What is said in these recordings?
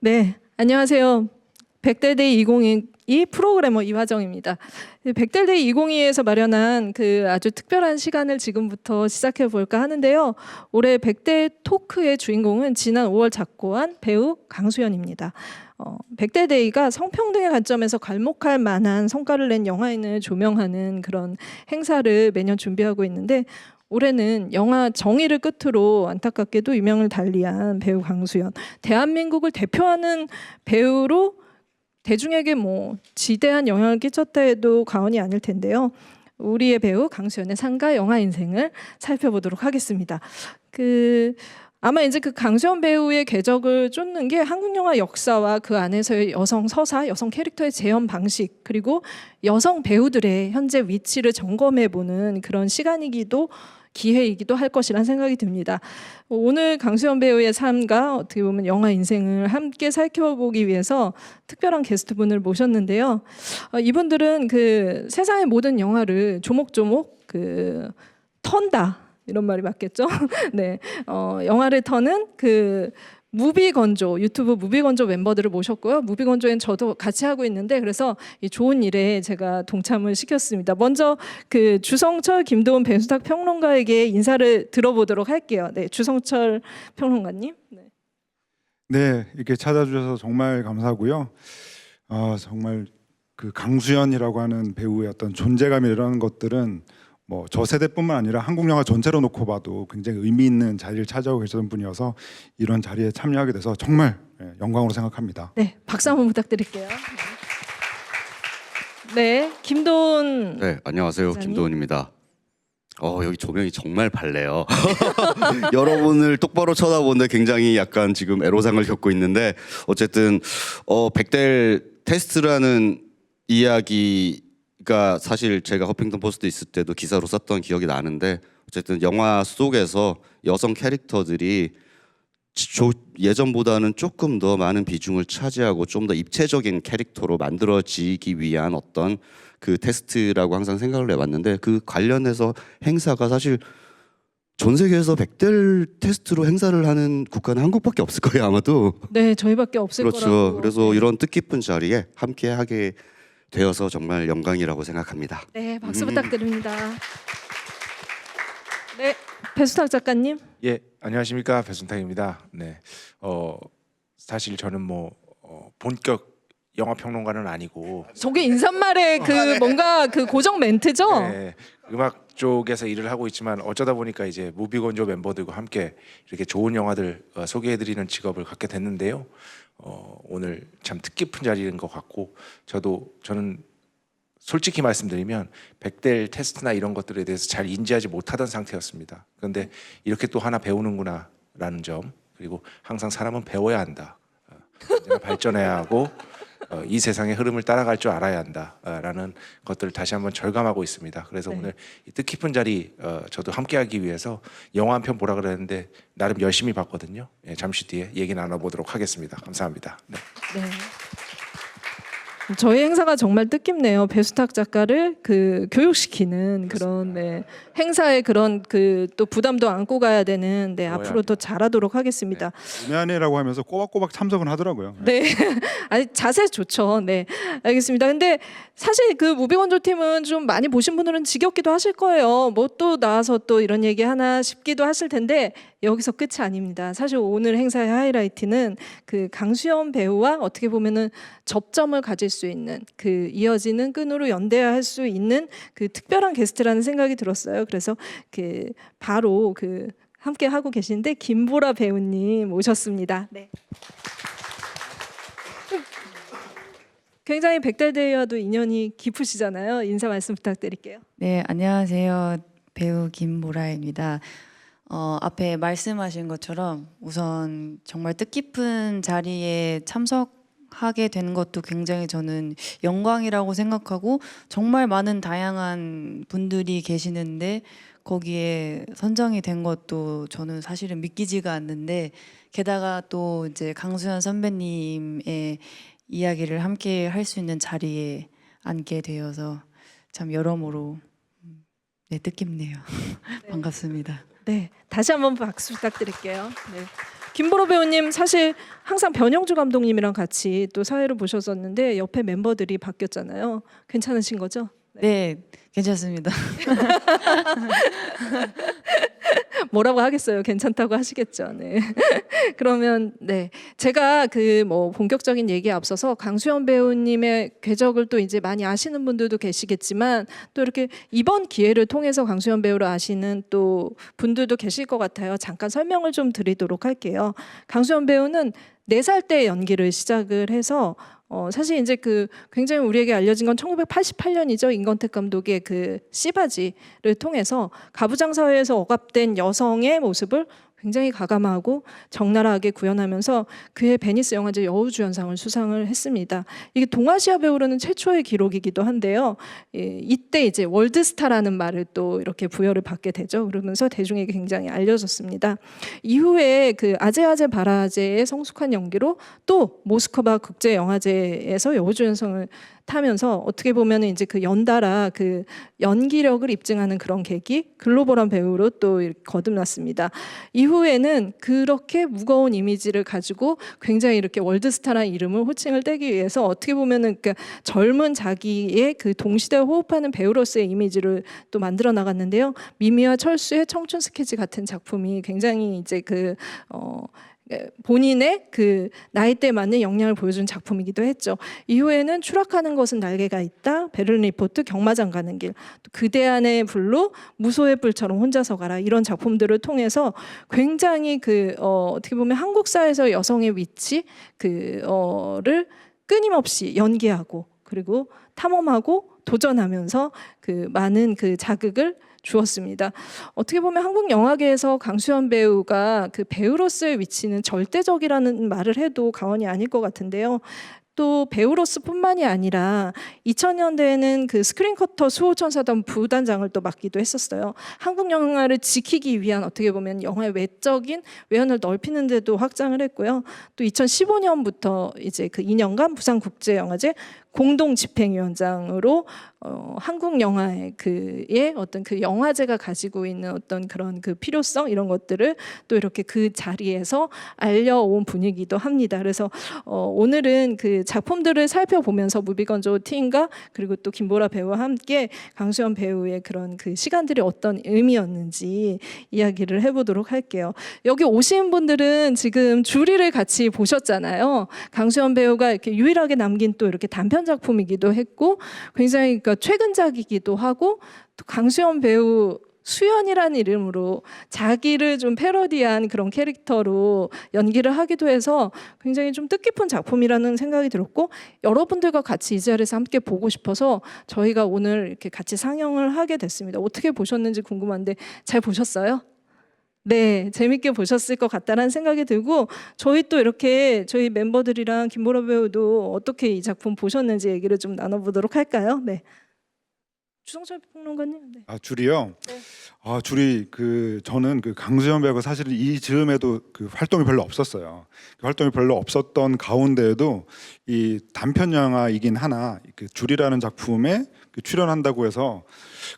네, 안녕하세요. 백달데이 2022 프로그래머 이화정입니다. 백달데이 2022에서 마련한 그 아주 특별한 시간을 지금부터 시작해 볼까 하는데요. 올해 백달 토크의 주인공은 지난 5월 작고한 배우 강수연입니다. 백달데이가 성평등의 관점에서 괄목할 만한 성과를 낸 영화인을 조명하는 그런 행사를 매년 준비하고 있는데 올해는 영화 정의를 끝으로 안타깝게도 유명을 달리한 배우 강수연, 대한민국을 대표하는 배우로 대중에게 뭐 지대한 영향을 끼쳤다 해도 과언이 아닐 텐데요. 우리의 배우 강수연의 삶과 영화 인생을 살펴보도록 하겠습니다. 아마 이제 그 강수연 배우의 궤적을 쫓는 게 한국 영화 역사와 그 안에서의 여성 서사, 여성 캐릭터의 재현 방식, 그리고 여성 배우들의 현재 위치를 점검해보는 그런 시간이기도 기회이기도 할 것이란 생각이 듭니다. 오늘 강수연 배우의 삶과 어떻게 보면 영화 인생을 함께 살펴보기 위해서 특별한 게스트분을 모셨는데요. 이분들은 그 세상의 모든 영화를 조목조목 턴다. 이런 말이 맞겠죠? 네, 영화를 터는 무비건조, 유튜브 무비건조 멤버들을 모셨고요. 무비건조엔 저도 같이 하고 있는데 그래서 이 좋은 일에 제가 동참을 시켰습니다. 먼저 주성철, 김도훈, 배수탁 평론가에게 인사를 들어보도록 할게요. 네, 주성철 평론가님. 네, 이렇게 찾아주셔서 정말 감사하고요. 정말 그 강수연이라고 하는 배우의 어떤 존재감 이런 것들은 뭐 저 세대뿐만 아니라 한국 영화 전체로 놓고 봐도 굉장히 의미 있는 자리를 차지하고 계셨던 분이어서 이런 자리에 참여하게 돼서 정말 영광으로 생각합니다. 네, 박수 한번 부탁드릴게요. 네, 김도훈. 네, 안녕하세요. 기자님. 김도훈입니다. 여기 조명이 정말 밝네요. 여러분을 똑바로 쳐다보는데 굉장히 약간 지금 애로사항을 겪고 있는데 어쨌든 백달 테스트라는 이야기가 사실 제가 허핑턴 포스트 있을 때도 기사로 썼던 기억이 나는데 어쨌든 영화 속에서 여성 캐릭터들이 예전보다는 조금 더 많은 비중을 차지하고 좀 더 입체적인 캐릭터로 만들어지기 위한 어떤 그 테스트라고 항상 생각을 해봤는데 그 관련해서 행사가 사실 전 세계에서 백달 테스트로 행사를 하는 국가는 한국밖에 없을 거예요 아마도. 네, 저희밖에 없을 그렇죠. 거라고. 그래서 네. 이런 뜻깊은 자리에 함께 하게 되어서 정말 영광이라고 생각합니다. 네, 박수 부탁드립니다. 네, 배수탁 작가님. 예, 안녕하십니까, 배순탁입니다. 네, 사실 저는 본격 영화 평론가는 아니고 저게 인사말의 뭔가 고정 멘트죠? 네, 음악 쪽에서 일을 하고 있지만 어쩌다 보니까 이제 무비건조 멤버들과 함께 이렇게 좋은 영화들 소개해드리는 직업을 갖게 됐는데요. 오늘 참 뜻깊은 자리인 것 같고 저는 솔직히 말씀드리면 백달 테스트나 이런 것들에 대해서 잘 인지하지 못하던 상태였습니다. 그런데 이렇게 또 하나 배우는구나라는 점, 그리고 항상 사람은 배워야 한다. 언제나 발전해야 하고 이 세상의 흐름을 따라갈 줄 알아야 한다라는 것들을 다시 한번 절감하고 있습니다. 그래서 네. 오늘 이 뜻깊은 자리 저도 함께하기 위해서 영화 한 편 보라 그랬는데 나름 열심히 봤거든요. 예, 잠시 뒤에 얘기 나눠보도록 하겠습니다. 감사합니다. 네. 네. 저희 행사가 정말 뜻깊네요. 배수탁 작가를 교육시키는 그런 행사의 그런 또 부담도 안고 가야 되는 앞으로 더 잘하도록 하겠습니다. 음연이라고 하면서 꼬박꼬박 참석은 하더라고요. 네, 아니 자세 좋죠. 네, 알겠습니다. 근데 사실 무비건조 팀은 좀 많이 보신 분들은 지겹기도 하실 거예요. 뭐 또 나와서 또 이런 얘기 하나 싶기도 하실 텐데 여기서 끝이 아닙니다. 사실 오늘 행사의 하이라이트는 강수연 배우와 어떻게 보면은 접점을 가질 수 있는 이어지는 끈으로 연대할 수 있는 특별한 게스트라는 생각이 들었어요. 그래서 바로 함께 하고 계신데 김보라 배우님 오셨습니다. 네. 굉장히 백달데이와도 인연이 깊으시잖아요. 인사 말씀 부탁드릴게요. 네, 안녕하세요. 배우 김보라입니다. 앞에 말씀하신 것처럼 우선 정말 뜻깊은 자리에 참석하게 된 것도 굉장히 저는 영광이라고 생각하고 정말 많은 다양한 분들이 계시는데 거기에 선정이 된 것도 저는 사실은 믿기지가 않는데 게다가 또 이제 강수연 선배님의 이야기를 함께 할 수 있는 자리에 앉게 되어서 참 여러모로 뜻깊네요. 네. 반갑습니다. 네, 다시 한번 박수 부탁드릴게요. 네. 김보라 배우님 사실 항상 변영주 감독님이랑 같이 또 사회를 보셨었는데 옆에 멤버들이 바뀌었잖아요. 괜찮으신 거죠? 네, 괜찮습니다. 뭐라고 하겠어요. 괜찮다고 하시겠죠. 네. 그러면 네. 제가 그 뭐 본격적인 얘기에 앞서서 강수연 배우님의 궤적을 또 이제 많이 아시는 분들도 계시겠지만 또 이렇게 이번 기회를 통해서 강수연 배우를 아시는 또 분들도 계실 것 같아요. 잠깐 설명을 좀 드리도록 할게요. 강수연 배우는 4살 때 연기를 시작을 해서 사실 이제 그 굉장히 우리에게 알려진 건 1988년이죠. 임권택 감독의 그 씨바지를 통해서 가부장 사회에서 억압된 여성의 모습을 굉장히 가감하고 적나라하게 구현하면서 그해 베니스 영화제 여우주연상을 수상을 했습니다. 이게 동아시아 배우로는 최초의 기록이기도 한데요. 이때 이제 월드스타라는 말을 또 이렇게 부여를 받게 되죠. 그러면서 대중에게 굉장히 알려졌습니다. 이후에 그 아제아제 바라제의 성숙한 연기로 또 모스크바 국제영화제에서 여우주연상을 타면서 어떻게 보면 이제 그 연달아 그 연기력을 입증하는 그런 계기, 글로벌한 배우로 또 거듭났습니다. 이후에는 그렇게 무거운 이미지를 가지고 굉장히 이렇게 월드스타라는 이름을 호칭을 떼기 위해서 어떻게 보면은 그러니까 젊은 자기의 그 동시대에 호흡하는 배우로서의 이미지를 또 만들어 나갔는데요. 미미와 철수의 청춘 스케치 같은 작품이 굉장히 이제 본인의 그 나이대에 맞는 역량을 보여준 작품이기도 했죠. 이후에는 추락하는 것은 날개가 있다, 베를린 리포트, 경마장 가는 길, 또 그대 안의 불로, 무소의 뿔처럼 혼자서 가라 이런 작품들을 통해서 굉장히 어떻게 보면 한국 사회에서 여성의 위치 를 끊임없이 연기하고 그리고 탐험하고 도전하면서 그 많은 그 자극을 주었습니다. 어떻게 보면 한국 영화계에서 강수연 배우가 그 배우로서의 위치는 절대적이라는 말을 해도 과언이 아닐 것 같은데요. 또 배우로서뿐만이 아니라 2000년대에는 그 스크린커터 수호천사단 부단장을 또 맡기도 했었어요. 한국 영화를 지키기 위한 어떻게 보면 영화의 외적인 외연을 넓히는 데도 확장을 했고요. 또 2015년부터 이제 그 2년간 부산국제영화제 공동 집행위원장으로 한국 영화의 그의 어떤 그 영화제가 가지고 있는 어떤 그런 그 필요성 이런 것들을 또 이렇게 그 자리에서 알려온 분이기도 합니다. 그래서 오늘은 그 작품들을 살펴보면서 무비건조 팀과 그리고 또 김보라 배우와 함께 강수연 배우의 그런 그 시간들이 어떤 의미였는지 이야기를 해보도록 할게요. 여기 오신 분들은 지금 주리를 같이 보셨잖아요. 강수연 배우가 이렇게 유일하게 남긴 또 이렇게 단편 작품이기도 했고 굉장히 그러니까 최근작이기도 하고 또 강수연 배우 수연이라는 이름으로 자기를 좀 패러디한 그런 캐릭터로 연기를 하기도 해서 굉장히 좀 뜻깊은 작품이라는 생각이 들었고 여러분들과 같이 이 자리에서 함께 보고 싶어서 저희가 오늘 이렇게 같이 상영을 하게 됐습니다. 어떻게 보셨는지 궁금한데 잘 보셨어요? 네, 재밌게 보셨을 것 같다는 생각이 들고 저희 또 이렇게 저희 멤버들이랑 김보라 배우도 어떻게 이 작품 보셨는지 얘기를 좀 나눠보도록 할까요? 네, 주성철 평론가님. 네. 줄이요. 네. 줄이 저는 그 강수연 배우가 사실 이 즈음에도 그 활동이 별로 없었어요. 그 활동이 별로 없었던 가운데에도 이 단편 영화이긴 하나 그 줄이라는 작품에 출연한다고 해서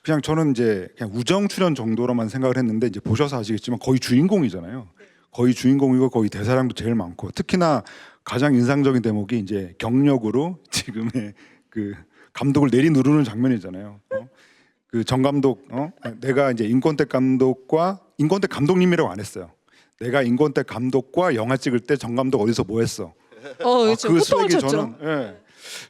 그냥 저는 이제 그냥 우정 출연 정도로만 생각을 했는데 이제 보셔서 아시겠지만 거의 주인공이잖아요. 거의 주인공이고 거의 대사량도 제일 많고 특히나 가장 인상적인 대목이 이제 경력으로 지금의 그 감독을 내리누르는 장면이잖아요. 그 정 감독, 내가 이제 임권택 감독님이라고 안 했어요. 내가 임권택 감독과 영화 찍을 때 정 감독 어디서 뭐 했어? 그렇죠. 그 호통을 수액이 쳤죠.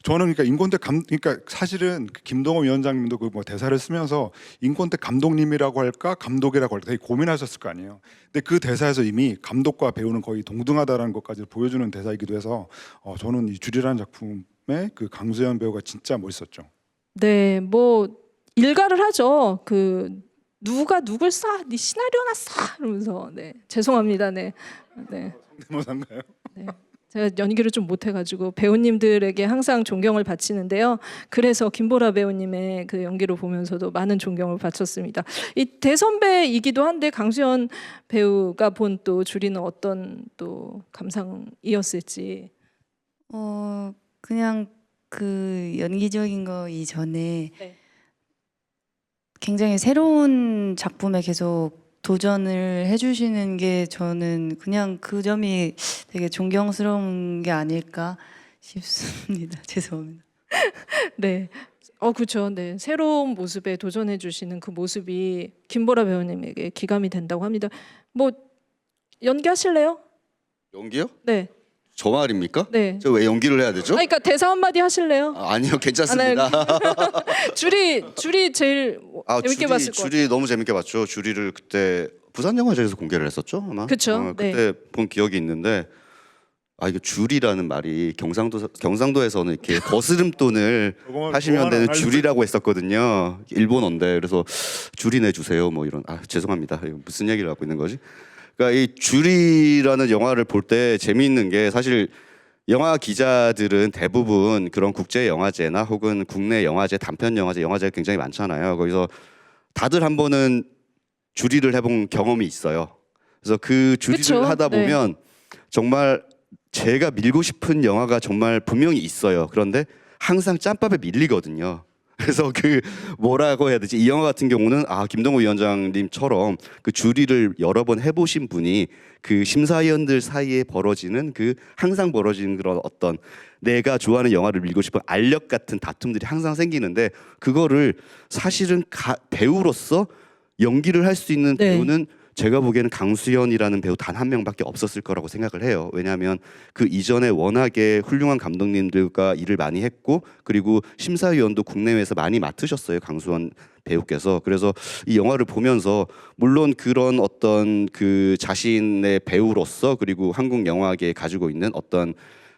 저는 그러니까 그러니까 사실은 그 김동호 위원장님도 그 뭐 대사를 쓰면서 임권택 감독님이라고 할까 감독이라고 할까 되게 고민하셨을 거 아니에요. 근데 그 대사에서 이미 감독과 배우는 거의 동등하다라는 것까지 보여주는 대사이기도 해서 저는 이 줄이라는 작품에 그 강수연 배우가 진짜 멋있었죠. 네, 뭐 일가를 하죠. 그 누가 누굴 쏴, 네 시나리오나 쏴 이러면서 네 죄송합니다. 네. 성대모사인가요? 네. 제가 연기를 좀 못해가지고 배우님들에게 항상 존경을 바치는데요. 그래서 김보라 배우님의 그 연기를 보면서도 많은 존경을 바쳤습니다. 이 대선배이기도 한데 강수연 배우가 본 또 줄이는 어떤 또 감상이었을지. 그냥 그 연기적인 거 이전에 네. 굉장히 새로운 작품에 계속 도전을 해주시는 게 저는 그냥 그 점이 되게 존경스러운 게 아닐까 싶습니다. 죄송합니다. 네. 그렇죠. 네. 새로운 모습에 도전해 주시는 그 모습이 김보라 배우님에게 기감이 된다고 합니다. 뭐 연기하실래요? 연기요? 네. 저 말입니까? 네. 저 왜 연기를 해야 되죠? 그러니까 대사 한마디 하실래요? 아니요, 괜찮습니다. 줄이 제일 재밌게 봤을 것 같아요. 줄이 너무 재밌게 봤죠. 줄이를 그때 부산 영화제에서 공개를 했었죠, 아마. 그쵸, 그때 네. 본 기억이 있는데, 이거 줄이라는 말이 경상도에서는 이렇게 거스름돈을 하시면 되는 줄이라고 했었거든요. 일본어인데. 그래서 줄이 내주세요, 뭐 이런. 죄송합니다. 이거 무슨 얘기를 하고 있는 거지? 그러니까 이 줄이라는 영화를 볼 때 재미있는 게, 사실 영화 기자들은 대부분 그런 국제 영화제나 혹은 국내 영화제, 단편 영화제, 영화제가 굉장히 많잖아요. 거기서 다들 한 번은 줄이를 해본 경험이 있어요. 그래서 그 줄이를 그쵸? 하다 네. 보면 정말 제가 밀고 싶은 영화가 정말 분명히 있어요. 그런데 항상 짬밥에 밀리거든요. 그래서 그 뭐라고 해야 되지? 이 영화 같은 경우는 김동호 위원장님처럼 그 줄이를 여러 번 해보신 분이 그 심사위원들 사이에 벌어지는 그 항상 벌어지는 그런 어떤 내가 좋아하는 영화를 밀고 싶은 알력 같은 다툼들이 항상 생기는데, 그거를 사실은 배우로서 연기를 할 수 있는 네. 배우는 제가 보기에는 강수연이라는 배우 단 한 명밖에 없었을 거라고 생각을 해요. 왜냐하면 그 이전에 워낙에 훌륭한 감독님들과 일을 많이 했고, 그리고 심사위원도 국내외에서 많이 맡으셨어요, 강수연 배우께서. 그래서 이 영화를 보면서 물론 그런 어떤 그 자신의 배우로서, 그리고 한국 영화계에 가지고 있는 어떤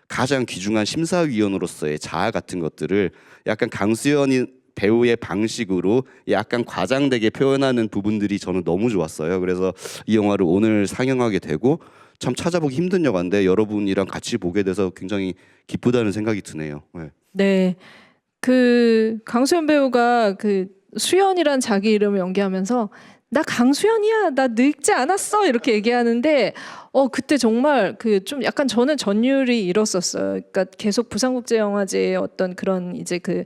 가장 귀중한 심사위원으로서의 자아 같은 것들을 약간 강수연이 배우의 방식으로 약간 과장되게 표현하는 부분들이 저는 너무 좋았어요. 그래서 이 영화를 오늘 상영하게 되고, 참 찾아보기 힘든 영화인데 여러분이랑 같이 보게 돼서 굉장히 기쁘다는 생각이 드네요. 네. 네. 그 강수연 배우가 그 수연이란 자기 이름을 연기하면서 나 강수연이야, 나 늙지 않았어, 이렇게 얘기하는데 그때 정말 그 좀 약간 저는 전율이 일었었어요. 그러니까 계속 부산국제영화제의 어떤 그런 이제 그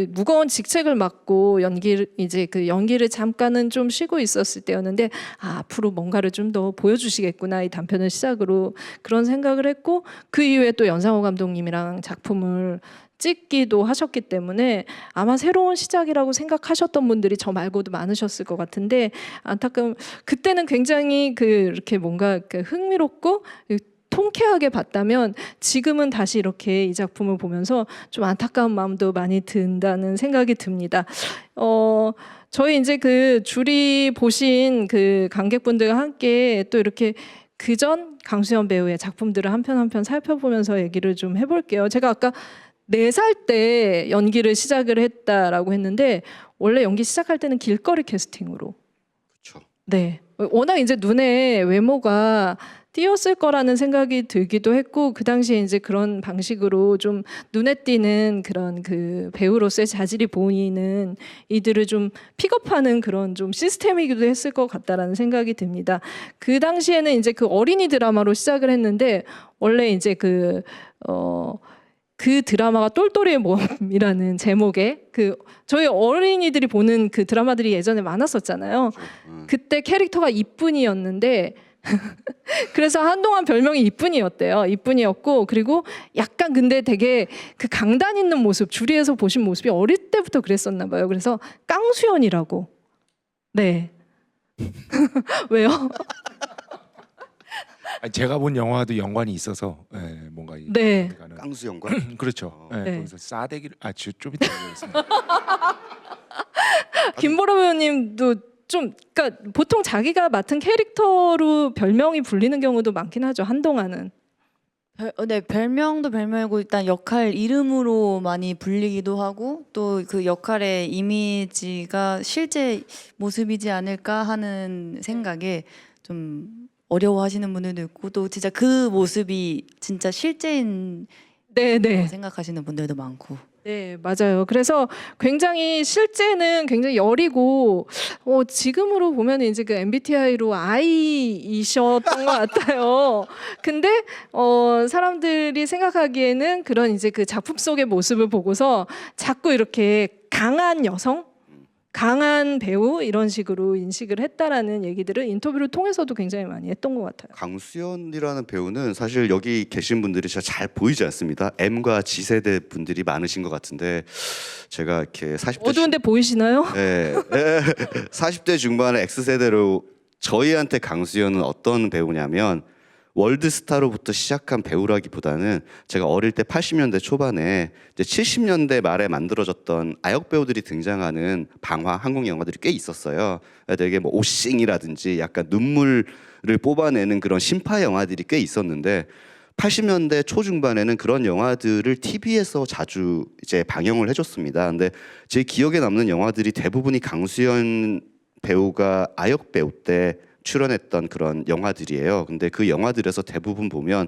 무거운 직책을 맡고 연기를 잠깐은 좀 쉬고 있었을 때였는데, 앞으로 뭔가를 좀 더 보여주시겠구나, 이 단편을 시작으로, 그런 생각을 했고, 그 이후에 또 연상호 감독님이랑 작품을 찍기도 하셨기 때문에 아마 새로운 시작이라고 생각하셨던 분들이 저 말고도 많으셨을 것 같은데, 안타까운 그때는 굉장히 이렇게 뭔가 흥미롭고 통쾌하게 봤다면, 지금은 다시 이렇게 이 작품을 보면서 좀 안타까운 마음도 많이 든다는 생각이 듭니다. 저희 이제 그 줄이 보신 그 관객분들과 함께 또 이렇게 그전 강수연 배우의 작품들을 한 편 한 편 살펴보면서 얘기를 좀 해볼게요. 제가 아까 4살 때 연기를 시작을 했다라고 했는데, 원래 연기 시작할 때는 길거리 캐스팅으로. 그렇죠. 네. 워낙 이제 눈에 외모가 띄었을 거라는 생각이 들기도 했고, 그 당시에 이제 그런 방식으로 좀 눈에 띄는 그런 그 배우로서의 자질이 보이는 이들을 좀 픽업하는 그런 좀 시스템이기도 했을 것 같다라는 생각이 듭니다. 그 당시에는 이제 그 어린이 드라마로 시작을 했는데, 원래 이제 그 드라마가 똘똘이의 모험이라는 제목의 저희 어린이들이 보는 그 드라마들이 예전에 많았었잖아요. 그때 캐릭터가 이쁜이였는데 그래서 한동안 별명이 이쁜이였대요. 이쁜이였고, 그리고 약간 근데 되게 그 강단 있는 모습, 주리에서 보신 모습이 어릴 때부터 그랬었나 봐요. 그래서 깡수연이라고. 네. 왜요? 제가 본 영화도 연관이 있어서 뭔가 네. 깡수 영화. 그렇죠. 네. 거기서 싸대기를 좀 이따 얘기하겠습니다. 김보라 배우님도 좀, 그러니까 보통 자기가 맡은 캐릭터로 별명이 불리는 경우도 많긴 하죠, 한동안은. 네, 별명도 별명이고 일단 역할 이름으로 많이 불리기도 하고, 또 그 역할의 이미지가 실제 모습이지 않을까 하는 생각에 좀 어려워하시는 분들도 있고, 또 진짜 그 모습이 진짜 실제인 네. 생각하시는 분들도 많고. 네, 맞아요. 그래서 굉장히 실제는 굉장히 여리고, 지금으로 보면 이제 그 MBTI로 I이셨던 것 같아요. 근데 사람들이 생각하기에는 그런 이제 그 작품 속의 모습을 보고서 자꾸 이렇게 강한 여성, 강한 배우 이런 식으로 인식을 했다라는 얘기들을 인터뷰를 통해서도 굉장히 많이 했던 것 같아요. 강수연이라는 배우는 사실 여기 계신 분들이 진짜 잘 보이지 않습니다. M과 G세대 분들이 많으신 것 같은데 제가 이렇게 40대 어두운데 보이시나요? 네, 40대 중반의 X세대로 저희한테 강수연은 어떤 배우냐면 월드스타로부터 시작한 배우라기보다는 제가 어릴 때 80년대 초반에 이제 70년대 말에 만들어졌던 아역 배우들이 등장하는 방화 한국 영화들이 꽤 있었어요. 되게 뭐 오싱이라든지 약간 눈물을 뽑아내는 그런 신파 영화들이 꽤 있었는데 80년대 초중반에는 그런 영화들을 TV에서 자주 이제 방영을 해줬습니다. 근데 제 기억에 남는 영화들이 대부분이 강수연 배우가 아역 배우 때 출연했던 그런 영화들이에요. 근데 그 영화들에서 대부분 보면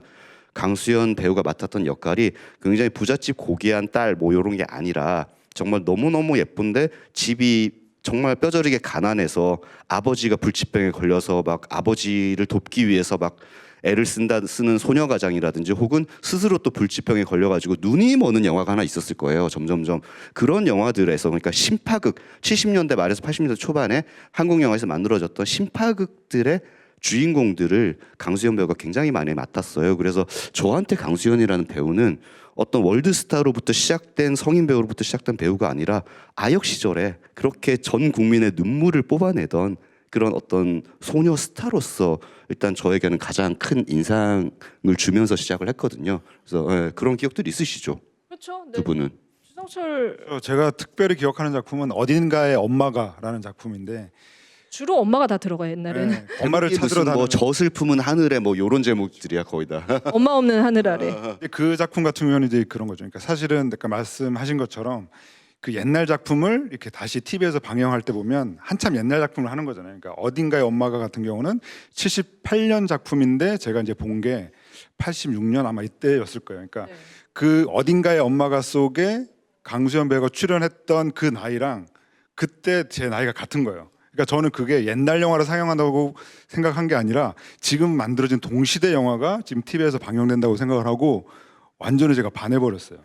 강수연 배우가 맡았던 역할이 굉장히 부잣집 고귀한 딸 뭐 이런 게 아니라 정말 너무너무 예쁜데 집이 정말 뼈저리게 가난해서 아버지가 불치병에 걸려서 막 아버지를 돕기 위해서 막 애를 쓰는 소녀 가장이라든지 혹은 스스로 또 불치병에 걸려가지고 눈이 머는 영화가 하나 있었을 거예요. 점점점 그런 영화들에서 그러니까 신파극 70년대 말에서 80년대 초반에 한국 영화에서 만들어졌던 신파극들의 주인공들을 강수연 배우가 굉장히 많이 맡았어요. 그래서 저한테 강수연이라는 배우는 어떤 월드스타로부터 시작된 성인 배우로부터 시작된 배우가 아니라 아역 시절에 그렇게 전 국민의 눈물을 뽑아내던 그런 어떤 소녀 스타로서 일단 저에게는 가장 큰 인상을 주면서 시작을 했거든요. 그래서 그런 기억들이 있으시죠? 그렇죠. 두 분은? 주성철 제가 특별히 기억하는 작품은 어딘가의 엄마가라는 작품인데 주로 엄마가 다 들어가 옛날에는. 네, 엄마를 무슨 찾으러 뭐 다니는 저 슬픔은 하늘에 뭐 요런 제목들이야 거의 다. 엄마 없는 하늘 아래. 그 작품 같은 경우는 이제 그런 거죠. 그러니까 사실은 아까 말씀하신 것처럼 그 옛날 작품을 이렇게 다시 TV에서 방영할 때 보면 한참 옛날 작품을 하는 거잖아요. 그러니까 어딘가의 엄마가 같은 경우는 78년 작품인데 제가 이제 본 게 86년 아마 이때였을 거예요. 그러니까 네. 그 어딘가의 엄마가 속에 강수연 배우가 출연했던 그 나이랑 그때 제 나이가 같은 거예요. 그러니까 저는 그게 옛날 영화를 상영한다고 생각한 게 아니라 지금 만들어진 동시대 영화가 지금 TV에서 방영된다고 생각을 하고 완전히 제가 반해버렸어요.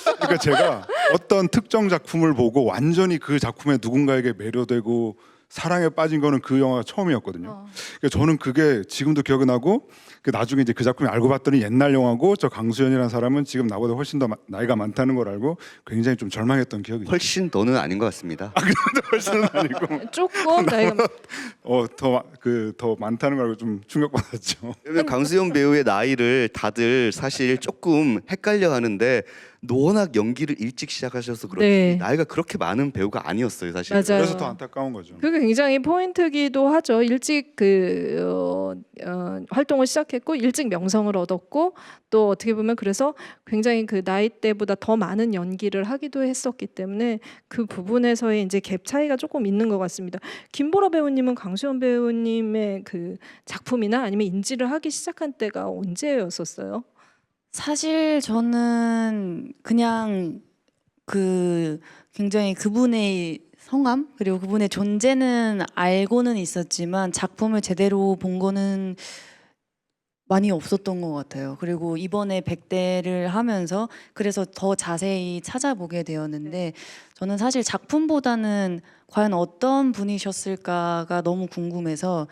그러니까 제가 어떤 특정 작품을 보고 완전히 그 작품에 누군가에게 매료되고 사랑에 빠진 거는 그 영화가 처음이었거든요. 그러니까 저는 그게 지금도 기억이 나고 그 나중에 이제 그 작품을 알고 봤더니 옛날 영화고 저 강수연이라는 사람은 지금 나보다 훨씬 더 나이가 많다는 걸 알고 굉장히 좀 절망했던 기억이 있어요. 훨씬 더는 아닌 것 같습니다. 훨씬은 아니고 조금 나이가 더 많다는 걸 알고 좀 충격받았죠. 왜냐면 강수연 배우의 나이를 다들 사실 조금 헷갈려 하는데 워낙 연기를 일찍 시작하셔서 그런지 네. 나이가 그렇게 많은 배우가 아니었어요 사실. 맞아요. 그래서 더 안타까운 거죠. 그게 굉장히 포인트기도 하죠. 일찍 활동을 시작했고 일찍 명성을 얻었고 또 어떻게 보면 그래서 굉장히 그 나이 때보다 더 많은 연기를 하기도 했었기 때문에 그 부분에서의 이제 갭 차이가 조금 있는 것 같습니다. 김보라 배우님은 강수연 배우님의 그 작품이나 아니면 인지를 하기 시작한 때가 언제였었어요? 사실 저는 그냥 그 굉장히 그분의 성함 그리고 그분의 존재는 알고는 있었지만 작품을 제대로 본 거는 많이 없었던 것 같아요. 그리고 이번에 100대를 하면서 그래서 더 자세히 찾아보게 되었는데 저는 사실 작품보다는 과연 어떤 분이셨을까가 너무 궁금해서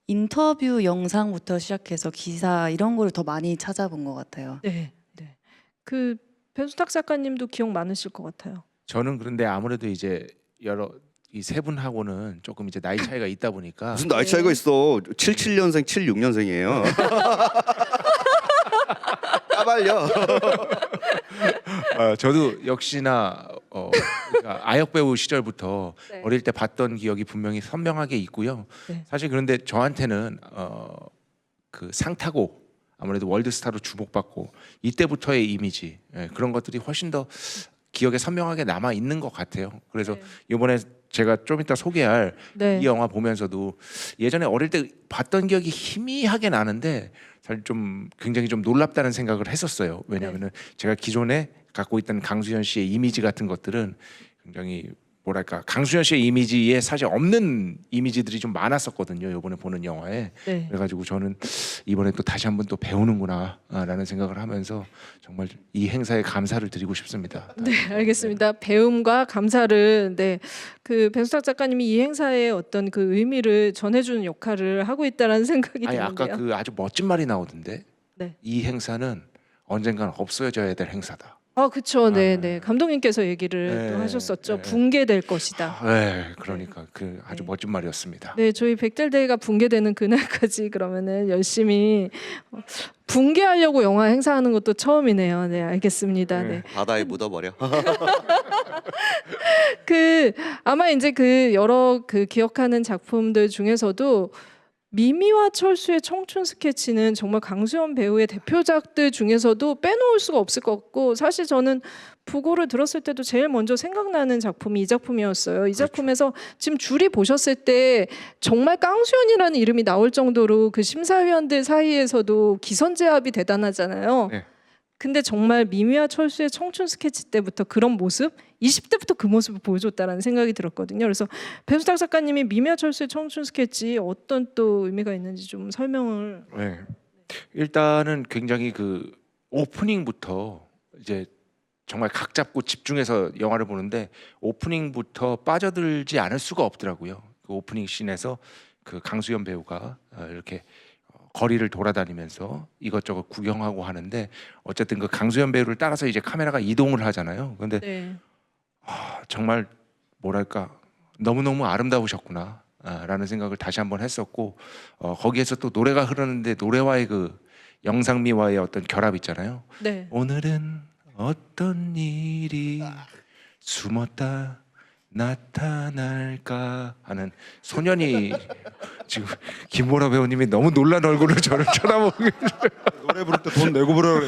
인터뷰 영상부터 시작해서 기사 이런 거를 더 많이 찾아본 것 같아요. 네, 네. 그 변수탁 작가님도 기억 많으실 것 같아요. 저는 그런데 아무래도 이제 여러 이 세 분하고는 조금 이제 나이 차이가 있다 보니까 무슨 나이 차이가 있어? 77년생, 76년생이에요. 까발려. 저도 역시나 그러니까 아역 배우 시절부터 네. 어릴 때 봤던 기억이 분명히 선명하게 있고요. 네. 사실 그런데 저한테는 그 상타고 아무래도 월드스타로 주목받고 이때부터의 이미지 그런 것들이 훨씬 더 기억에 선명하게 남아 있는 것 같아요. 그래서 네. 이번에 제가 좀 이따 소개할 네. 이 영화 보면서도 예전에 어릴 때 봤던 기억이 희미하게 나는데 사실 좀 굉장히 좀 놀랍다는 생각을 했었어요. 왜냐하면은 제가 기존에 갖고 있던 강수연 씨의 이미지 같은 것들은 굉장히 뭐랄까 강수현 씨의 이미지에 사실 없는 이미지들이 좀 많았었거든요. 이번에 보는 영화에. 네. 그래가지고 저는 이번에 또 다시 한번 또 배우는구나라는 생각을 하면서 정말 이 행사에 감사를 드리고 싶습니다. 네, 알겠습니다. 배움과 감사를 그 배수탁 작가님이 이 행사의 어떤 그 의미를 전해주는 역할을 하고 있다라는 생각이 아니 드는데요. 아까 그 아주 멋진 말이 나오던데 네. 이 행사는 언젠간 없어져야 될 행사다. 그렇죠. 네. 감독님께서 얘기를 네, 또 하셨었죠. 네. 붕괴될 것이다. 네, 그러니까 그 아주 네. 멋진 말이었습니다. 네, 저희 백달대회가 붕괴되는 그날까지 그러면은 열심히 붕괴하려고 영화 행사하는 것도 처음이네요. 네, 알겠습니다. 네. 바다에 묻어버려. 아마 이제 그 여러 그 기억하는 작품들 중에서도 미미와 철수의 청춘 스케치는 정말 강수연 배우의 대표작들 중에서도 빼놓을 수가 없을 것 같고, 사실 저는 부고를 들었을 때도 제일 먼저 생각나는 작품이 이 작품이었어요. 이 작품에서 지금 줄이 보셨을 때 정말 깡수연이라는 이름이 나올 정도로 그 심사위원들 사이에서도 기선제압이 대단하잖아요. 네. 근데 정말 미미와 철수의 청춘 스케치 때부터 그런 모습, 20대부터 그 모습을 보여줬다라는 생각이 들었거든요. 그래서 배수탁 작가님이 미미와 철수의 청춘 스케치 어떤 또 의미가 있는지 좀 설명을. 네. 일단은 굉장히 그 오프닝부터 이제 정말 각 잡고 집중해서 영화를 보는데 오프닝부터 빠져들지 않을 수가 없더라고요. 그 오프닝 씬에서 그 강수연 배우가 이렇게 거리를 돌아다니면서 이것저것 구경하고 하는데 어쨌든 그 강수연 배우를 따라서 이제 카메라가 이동을 하잖아요. 근데 네. 정말 뭐랄까 너무너무 아름다우셨구나 라는 생각을 다시 한번 했었고 거기에서 또 노래가 흐르는데 노래와의 그 영상미와의 어떤 결합 있잖아요. 네. 오늘은 어떤 일이 숨었다 나타날까 하는 소년이 지금 김보라 배우님이 너무 놀란 얼굴로 저를 쳐다보고 노래 부를 때 돈 내고 부르라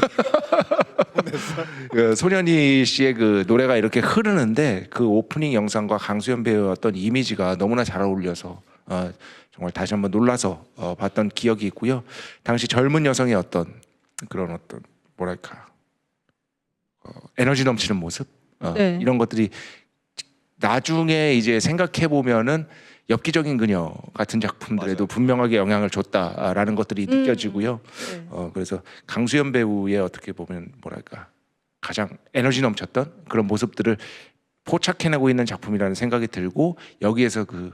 그 소년이 씨의 그 노래가 이렇게 흐르는데 그 오프닝 영상과 강수연 배우의 어떤 이미지가 너무나 잘 어울려서 정말 다시 한번 놀라서 봤던 기억이 있고요. 당시 젊은 여성의 어떤 그런 어떤 뭐랄까 에너지 넘치는 모습 네. 이런 것들이 나중에 이제 생각해 보면은 엽기적인 그녀 같은 작품들에도 분명하게 영향을 줬다라는 것들이 느껴지고요. 네. 그래서 강수연 배우의 어떻게 보면 뭐랄까 가장 에너지 넘쳤던 그런 모습들을 포착해내고 있는 작품이라는 생각이 들고 여기에서 그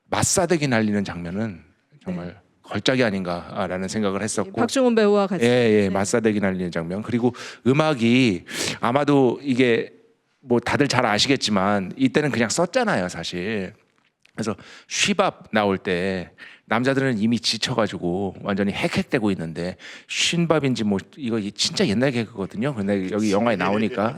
맞사대기 날리는 장면은 정말 걸작이 아닌가라는 생각을 했었고 박중훈 배우와 같이. 예, 맞사대기 날리는 장면 그리고 음악이 아마도 이게 뭐 다들 잘 아시겠지만 이때는 그냥 썼잖아요 사실. 그래서 쉬밥 나올 때 남자들은 이미 지쳐가지고 완전히 헥헥대고 있는데 쉰밥인지 뭐 이거 진짜 옛날 개그거든요. 근데 여기 영화에 나오니까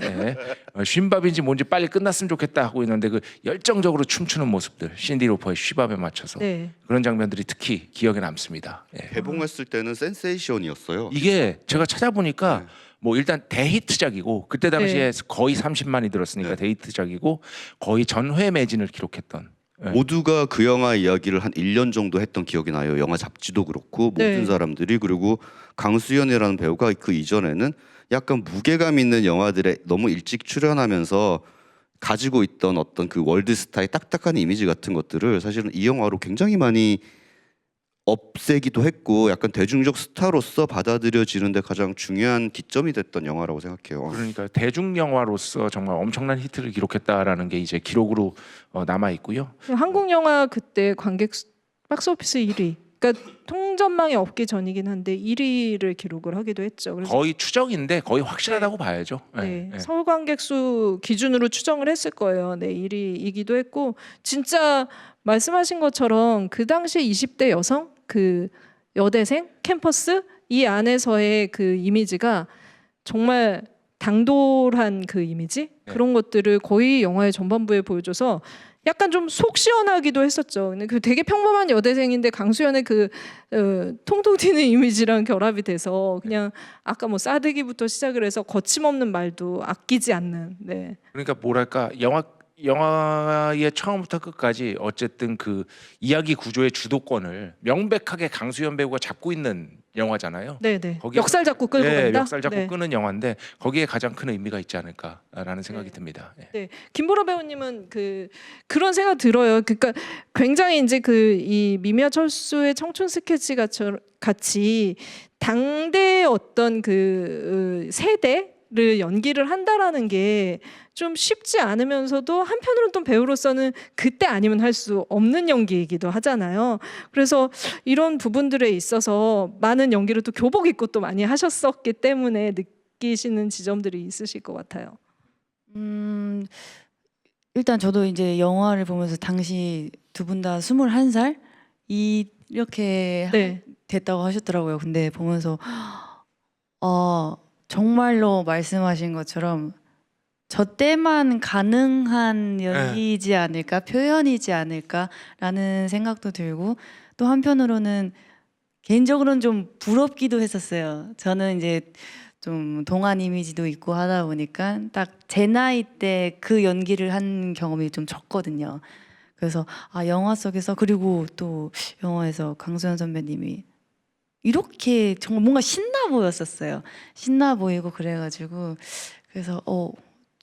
쉰밥인지 뭔지 빨리 끝났으면 좋겠다 하고 있는데 그 열정적으로 춤추는 모습들 신디 로퍼의 쉬밥에 맞춰서 네. 그런 장면들이 특히 기억에 남습니다. 예. 개봉했을 때는 센세이션이었어요. 이게 제가 찾아보니까 뭐 일단 대히트작이고 그때 당시에 거의 30만이 들었으니까 대히트작이고 거의 전회 매진을 기록했던 모두가 그 영화 이야기를 한 1년 정도 했던 기억이 나요. 영화 잡지도 그렇고 모든 사람들이. 그리고 강수연이라는 배우가 그 이전에는 약간 무게감 있는 영화들에 너무 일찍 출연하면서 가지고 있던 어떤 그 월드스타의 딱딱한 이미지 같은 것들을 사실은 이 영화로 굉장히 많이 없애기도 했고 약간 대중적 스타로서 받아들여지는데 가장 중요한 기점이 됐던 영화라고 생각해요. 그러니까 대중 영화로서 정말 엄청난 히트를 기록했다라는 게 이제 기록으로 남아 있고요. 한국 영화 그때 관객 박스오피스 1위. 그러니까 통전망이 없기 전이긴 한데 1위를 기록을 하기도 했죠. 그래서 거의 추정인데 거의 확실하다고 봐야죠. 네, 서울 관객 수 기준으로 추정을 했을 거예요. 네, 1위이기도 했고 진짜 말씀하신 것처럼 그 당시 20대 여성 그 여대생 캠퍼스 이 안에서의 그 이미지가 정말 당돌한 그 이미지 그런 것들을 거의 영화의 전반부에 보여줘서 약간 좀 속 시원하기도 했었죠. 근데 그 되게 평범한 여대생인데 강수연의 그 통통 튀는 이미지랑 결합이 돼서 그냥 아까 뭐 싸대기부터 시작을 해서 거침없는 말도 아끼지 않는. 네. 그러니까 뭐랄까 영화 영화의 처음부터 끝까지 어쨌든 그 이야기 구조의 주도권을 명백하게 강수연 배우가 잡고 있는 영화잖아요. 네네. 거기에- 역살 잡고 끌고 간다. 역살 잡고 네. 끄는 영화인데 거기에 가장 큰 의미가 있지 않을까라는 생각이 네. 듭니다. 예. 네, 김보라 배우님은 그런 생각 들어요. 그러니까 굉장히 이제 이 미미와 철수의 청춘 스케치 같이 당대의 어떤 세대를 연기를 한다라는 게 좀 쉽지 않으면서도 한편으로는 또 배우로서는 그때 아니면 할 수 없는 연기이기도 하잖아요. 그래서 이런 부분들에 있어서 많은 연기를 또 교복 입고 또 많이 하셨었기 때문에 느끼시는 지점들이 있으실 것 같아요. 일단 저도 이제 영화를 보면서 당시 두 분 다 21살 이렇게 네. 됐다고 하셨더라고요. 근데 보면서 정말로 말씀하신 것처럼 저 때만 가능한 연기이지 않을까, 표현이지 않을까라는 생각도 들고, 또 한편으로는 개인적으로는 좀 부럽기도 했었어요. 저는 이제 좀 동안 이미지도 있고 하다 보니까 딱 제 나이 때 그 연기를 한 경험이 좀 적거든요. 그래서 영화 속에서, 그리고 또 영화에서 강수연 선배님이 이렇게 정말 뭔가 신나 보였었어요. 신나 보이고 그래가지고, 그래서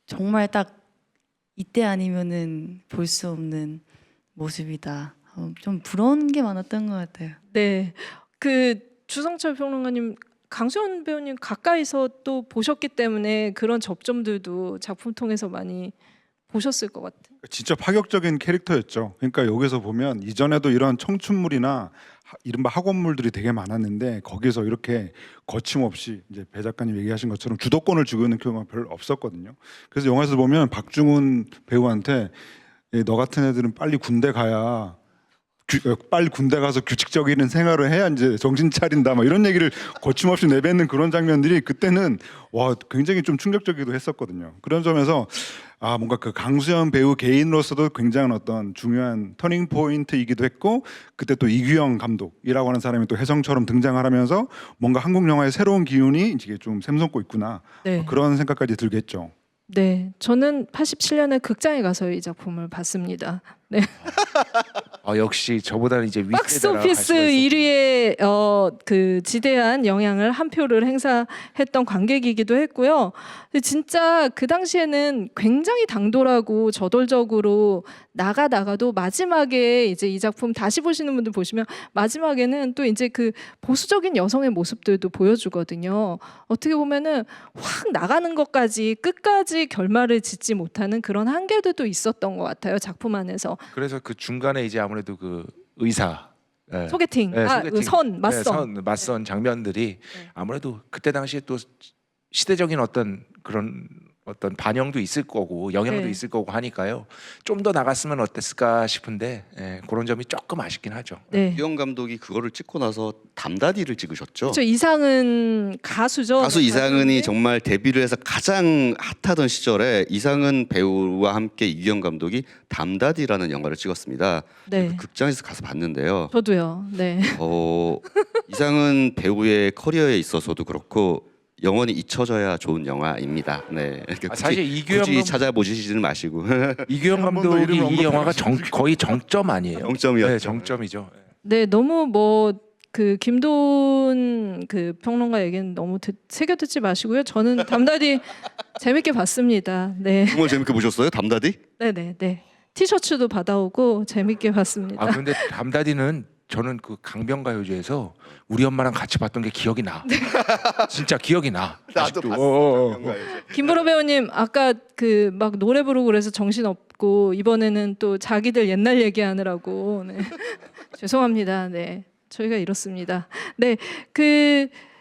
정말 딱 이때 아니면은 볼 수 없는 모습이다. 좀 부러운 게 많았던 것 같아요. 네, 주성철 평론가님, 강수연 배우님 가까이서 또 보셨기 때문에 그런 접점들도 작품 통해서 많이 보셨을 것 같아요. 진짜 파격적인 캐릭터였죠. 그러니까 여기서 보면 이전에도 이런 청춘물이나 이른바 학원물들이 되게 많았는데 거기서 이렇게 거침없이 이제 배 작가님 얘기하신 것처럼 주도권을 쥐고 있는 경우가 별로 없었거든요. 그래서 영화에서 보면 박중훈 배우한테 너 같은 애들은 빨리 군대 가야 빨리 군대 가서 규칙적인 생활을 해야 이제 정신 차린다, 막 이런 얘기를 거침없이 내뱉는 그런 장면들이 그때는 와 굉장히 좀 충격적이기도 했었거든요. 그런 점에서 뭔가 그 강수연 배우 개인으로서도 굉장한 어떤 중요한 터닝 포인트이기도 했고, 그때 또 이규영 감독이라고 하는 사람이 또 혜성처럼 등장을 하면서 뭔가 한국 영화의 새로운 기운이 이제 좀 샘솟고 있구나, 네. 그런 생각까지 들겠죠. 네, 저는 87년에 극장에 가서 이 작품을 봤습니다. 네. 역시 저보다는 이제 박스 윗세대라 갈 오피스 수가 있었구나. 1위에 지대한 영향을 한 표를 행사했던 관객이기도 했고요. 근데 진짜 그 당시에는 굉장히 당돌하고 저돌적으로 나가다가도 마지막에 이제 이 작품 다시 보시는 분들 보시면 마지막에는 또 이제 그 보수적인 여성의 모습들도 보여주거든요. 어떻게 보면은 확 나가는 것까지 끝까지 결말을 짓지 못하는 그런 한계들도 있었던 것 같아요, 작품 안에서. 그래서 그 중간에 이제 아무래도 그 의사 소개팅, 소개팅. 맞선. 맞선 장면들이 아무래도 그때 당시에 또 시대적인 어떤 그런 어떤 반영도 있을 거고 영향도 네. 있을 거고 하니까요. 좀 더 나갔으면 어땠을까 싶은데 그런 점이 조금 아쉽긴 하죠. 네. 이규영 감독이 그거를 찍고 나서 담다디를 찍으셨죠. 그렇죠. 이상은 가수죠. 가수 이상은이 가수인데. 정말 데뷔를 해서 가장 핫하던 시절에 이상은 배우와 함께 이규영 감독이 담다디라는 영화를 찍었습니다. 네. 그 극장에서 가서 봤는데요. 저도요. 네. 이상은 배우의 커리어에 있어서도 그렇고 영원히 잊혀져야 좋은 영화입니다. 네. 사실 이규영 굳이 감독- 찾아보시지는 마시고 이규영 한번더 감독이 이름을 이 영화가 언급해 거의 정점 아니에요? 정점이었죠. 네, 정점이죠. 네, 너무 김도훈 평론가 얘기는 너무 새겨 듣지 마시고요. 저는 담다디 재밌게 봤습니다. 네. 정말 재밌게 보셨어요? 담다디? 네. 티셔츠도 받아오고 재밌게 봤습니다. 근데 담다디는 저는 그 강변가요제에서 우리 엄마랑 같이 봤던 게 기억이 나. 진짜 기억이 나. 나도 아직도. 봤어. 김보라 배우님 아까 막 노래 부르고 그래서 정신 없고 이번에는 또 자기들 옛날 얘기하느라고 네. 죄송합니다. 네, 저희가 이렇습니다. 네,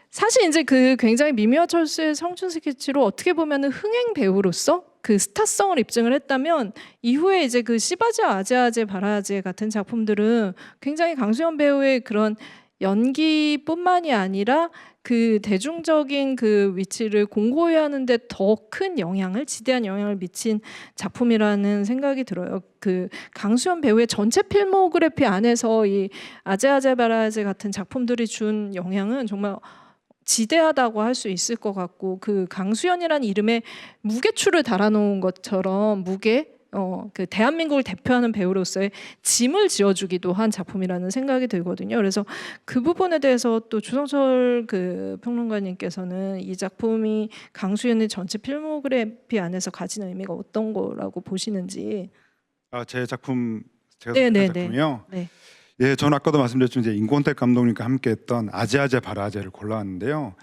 사실 이제 굉장히 미미와 철수의 청춘 스케치로 어떻게 보면은 흥행 배우로서 그 스타성을 입증을 했다면 이후에 이제 시바지와 아재아재 바라아재 같은 작품들은 굉장히 강수연 배우의 그런 연기뿐만이 아니라 그 대중적인 위치를 공고히 하는데 더 큰 지대한 영향을 미친 작품이라는 생각이 들어요. 강수연 배우의 전체 필모그래피 안에서 이 아재아재 바라아재 같은 작품들이 준 영향은 정말 지대하다고 할 수 있을 것 같고, 강수연이라는 이름에 무게추를 달아놓은 것처럼 그 대한민국을 대표하는 배우로서의 짐을 지어주기도 한 작품이라는 생각이 들거든요. 그래서 그 부분에 대해서 또 주성철 그 평론가님께서는 이 작품이 강수연의 전체 필모그래피 안에서 가지는 의미가 어떤 거라고 보시는지. 제 작품 제가 네, 선택한 네, 작품이요. 네. 예, 저는 아까도 말씀드렸지만 이제 임권택 감독님과 함께했던 아재아재 바라제를 골라왔는데요.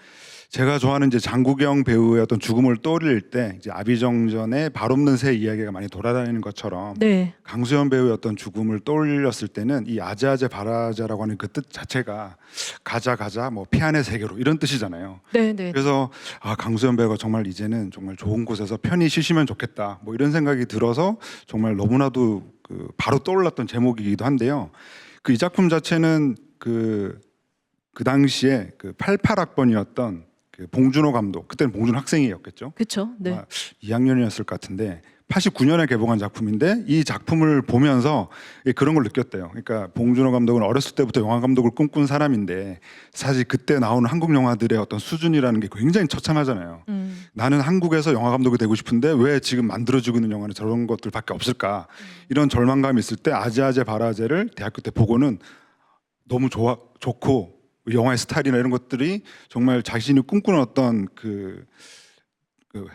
제가 좋아하는 이제 장국영 배우의 어떤 죽음을 떠올릴 때 이제 아비정전의 발 없는 새 이야기가 많이 돌아다니는 것처럼 네. 강수연 배우의 어떤 죽음을 떠올렸을 때는 이 아재아재 바라제라고 하는 그 뜻 자체가 가자 뭐 피안의 세계로 이런 뜻이잖아요. 네, 네. 그래서 강수연 배우가 정말 이제는 정말 좋은 곳에서 편히 쉬시면 좋겠다 뭐 이런 생각이 들어서 정말 너무나도 그 바로 떠올랐던 제목이기도 한데요. 그 이 작품 자체는 그 당시에 그 88학번이었던 그 봉준호 감독, 그때는 봉준호 학생이었겠죠. 그렇죠. 네. 아마 2학년이었을 것 같은데 89년에 개봉한 작품인데 이 작품을 보면서 그런 걸 느꼈대요. 그러니까 봉준호 감독은 어렸을 때부터 영화 감독을 꿈꾼 사람인데 사실 그때 나오는 한국 영화들의 어떤 수준이라는 게 굉장히 처참하잖아요. 나는 한국에서 영화 감독이 되고 싶은데 왜 지금 만들어지고 있는 영화는 저런 것들밖에 없을까? 이런 절망감이 있을 때 아재아재 바라제를 대학교 때 보고는 너무 좋고 영화의 스타일이나 이런 것들이 정말 자신이 꿈꾸는 어떤 그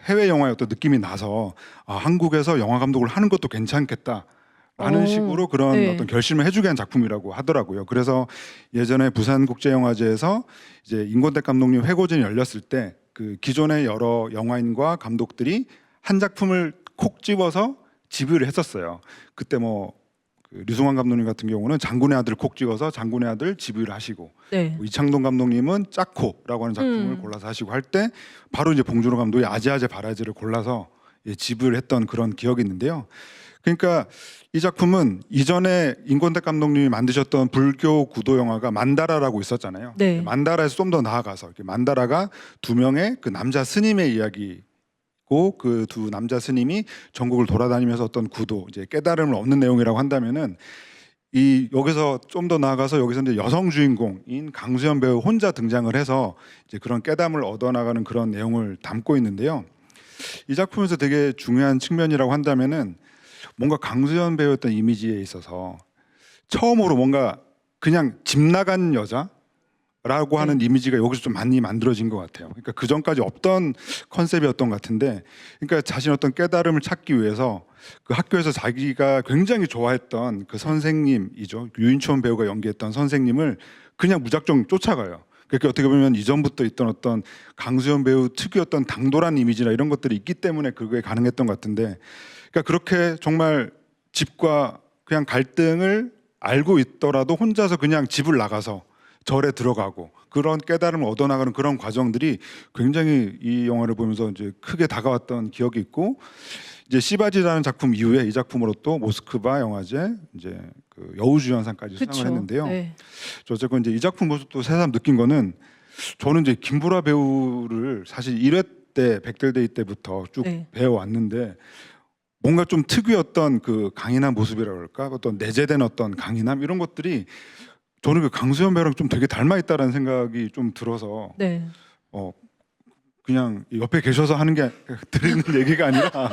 해외 영화의 어떤 느낌이 나서 한국에서 영화 감독을 하는 것도 괜찮겠다라는 식으로 그런 네. 어떤 결심을 해주게 한 작품이라고 하더라고요. 그래서 예전에 부산국제영화제에서 이제 임권택 감독님 회고전이 열렸을 때 그 기존의 여러 영화인과 감독들이 한 작품을 콕 집어서 집유를 했었어요. 그때 뭐 그 류승환 감독님 같은 경우는 장군의 아들 콕 찍어서 장군의 아들 집유를 하시고 네. 뭐 이창동 감독님은 짜코라고 하는 작품을 골라서 하시고 할 때 바로 이제 봉준호 감독이 아재아재 바라지를 골라서 집유를 했던 그런 기억이 있는데요. 그러니까 이 작품은 이전에 임권택 감독님이 만드셨던 불교 구도 영화가 만다라라고 있었잖아요. 네. 만다라에서 좀 더 나아가서 이렇게 만다라가 두 명의 그 남자 스님의 이야기. 그 두 남자 스님이 전국을 돌아다니면서 어떤 구도, 이제 깨달음을 얻는 내용이라고 한다면은 여기서 좀 더 나아가서 여기서 이제 여성 주인공인 강수연 배우 혼자 등장을 해서 이제 그런 깨달음을 얻어나가는 그런 내용을 담고 있는데요. 이 작품에서 되게 중요한 측면이라고 한다면은 뭔가 강수연 배우의 어떤 이미지에 있어서 처음으로 뭔가 그냥 집 나간 여자라고 하는 이미지가 여기서 좀 많이 만들어진 것 같아요. 그러니까 그 전까지 없던 컨셉이었던 것 같은데, 그러니까 자신의 어떤 깨달음을 찾기 위해서 그 학교에서 자기가 굉장히 좋아했던 그 선생님이죠, 유인촌 배우가 연기했던 선생님을 그냥 무작정 쫓아가요. 그러니까 어떻게 보면 이전부터 있던 어떤 강수연 배우 특유의 어떤 당돌한 이미지나 이런 것들이 있기 때문에 그게 가능했던 것 같은데, 그러니까 그렇게 정말 집과 그냥 갈등을 알고 있더라도 혼자서 그냥 집을 나가서 절에 들어가고 그런 깨달음을 얻어나가는 그런 과정들이 굉장히 이 영화를 보면서 이제 크게 다가왔던 기억이 있고, 이제 시바지라는 작품 이후에 이 작품으로 또 모스크바 영화제 이제 그 여우주연상까지 수상을 했는데요. 네. 저 어쨌건 이제 이 작품 보면서 또 새삼 느낀 거는, 저는 이제 김보라 배우를 사실 1회 때 백들데이 때부터 쭉 네. 배워왔는데 뭔가 좀 특유였던 그 강인한 모습이라 그럴까, 어떤 내재된 어떤 강인함 이런 것들이 저는 그 강수연 배우랑 좀 되게 닮아 있다라는 생각이 좀 들어서 네. 그냥 옆에 계셔서 하는 게 드리는 얘기가 아니라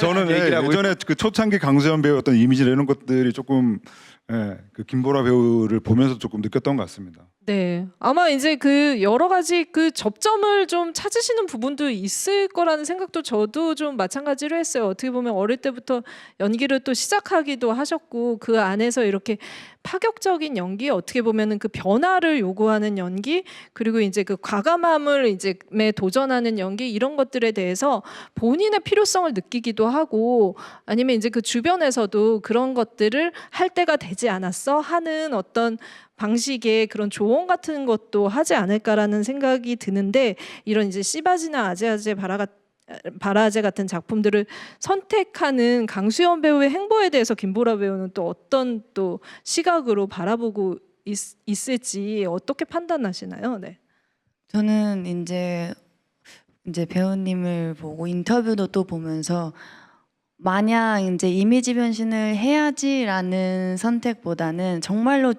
저는 예전에 그 초창기 강수연 배우 어떤 이미지 이런 것들이 조금 그 김보라 배우를 보면서 조금 느꼈던 것 같습니다. 네, 아마 이제 그 여러 가지 그 접점을 좀 찾으시는 부분도 있을 거라는 생각도 저도 좀 마찬가지로 했어요. 어떻게 보면 어릴 때부터 연기를 또 시작하기도 하셨고 그 안에서 이렇게 파격적인 연기, 어떻게 보면은 그 변화를 요구하는 연기, 그리고 이제 그 과감함을 이제 도전하는 연기, 이런 것들에 대해서 본인의 필요성을 느끼기도 하고, 아니면 이제 그 주변에서도 그런 것들을 할 때가 되지 않았어 하는 어떤 방식의 그런 조언 같은 것도 하지 않을까라는 생각이 드는데, 이런 이제 씨바지나 아재아재 바라제 같은 작품들을 선택하는 강수연 배우의 행보에 대해서 김보라 배우는 또 어떤 또 시각으로 바라보고 있을지 어떻게 판단하시나요? 네. 저는 이제 배우님을 보고 인터뷰도 또 보면서 마냥 이제 이미지 변신을 해야지라는 선택보다는 정말로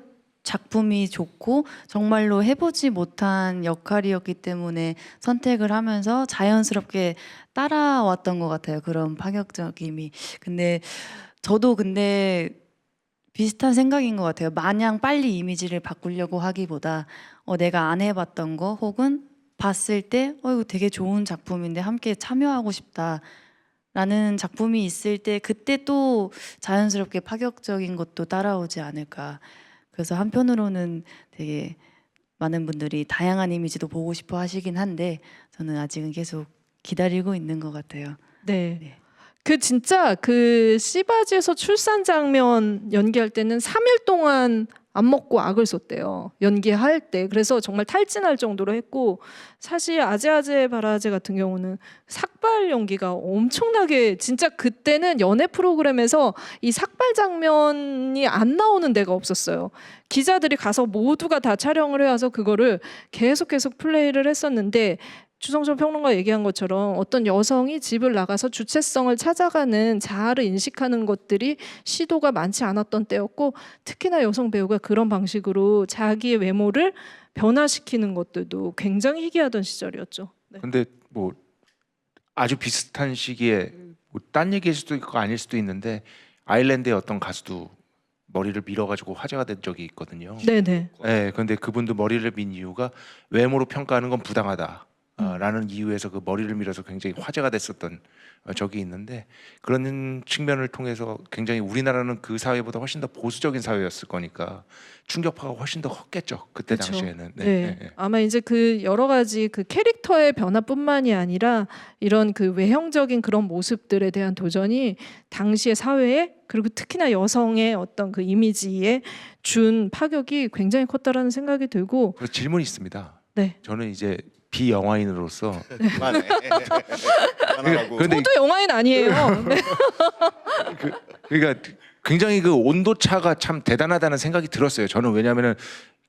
작품이 좋고 정말로 해보지 못한 역할이었기 때문에 선택을 하면서 자연스럽게 따라왔던 것 같아요. 그런 파격적임이. 저도 비슷한 생각인 것 같아요. 마냥 빨리 이미지를 바꾸려고 하기보다 내가 안 해봤던 거 혹은 봤을 때 이거 되게 좋은 작품인데 함께 참여하고 싶다라는 작품이 있을 때 그때 또 자연스럽게 파격적인 것도 따라오지 않을까. 그래서 한편으로는 되게 많은 분들이 다양한 이미지도 보고 싶어 하시긴 한데 저는 아직은 계속 기다리고 있는 것 같아요. 네. 네. 그 진짜 그 씨바지에서 출산 장면 연기할 때는 3일 동안 안 먹고 악을 썼대요. 연기할 때. 그래서 정말 탈진할 정도로 했고, 사실 아재아재 바라제 같은 경우는 삭발 연기가 엄청나게, 진짜 그때는 연애 프로그램에서 이 삭발 장면이 안 나오는 데가 없었어요. 기자들이 가서 모두가 다 촬영을 해와서 그거를 계속 플레이를 했었는데, 주성철 평론가 얘기한 것처럼 어떤 여성이 집을 나가서 주체성을 찾아가는 자아를 인식하는 것들이 시도가 많지 않았던 때였고, 특히나 여성 배우가 그런 방식으로 자기의 외모를 변화시키는 것들도 굉장히 희귀하던 시절이었죠. 네. 근데 뭐 아주 비슷한 시기에 뭐 딴 얘기일 수도 있고 아닐 수도 있는데 아일랜드의 어떤 가수도 머리를 밀어가지고 화제가 된 적이 있거든요. 네네. 네, 근데 그분도 머리를 민 이유가 외모로 평가하는 건 부당하다. 라는 이유에서 그 머리를 밀어서 굉장히 화제가 됐었던 적이 있는데, 그런 측면을 통해서 굉장히 우리나라는 그 사회보다 훨씬 더 보수적인 사회였을 거니까 충격파가 훨씬 더 컸겠죠, 그때 그쵸. 당시에는. 네. 아마 이제 그 여러 가지 그 캐릭터의 변화뿐만이 아니라 이런 그 외형적인 그런 모습들에 대한 도전이 당시의 사회에, 그리고 특히나 여성의 어떤 그 이미지에 준 파격이 굉장히 컸다라는 생각이 들고. 그래서 질문이 있습니다. 네. 저는 이제 비영화인으로서 그만해. 그만하라고. 근데 저도 영화인 아니에요. 네. 그러니까 굉장히 그 온도 차가 참 대단하다는 생각이 들었어요. 저는 왜냐하면은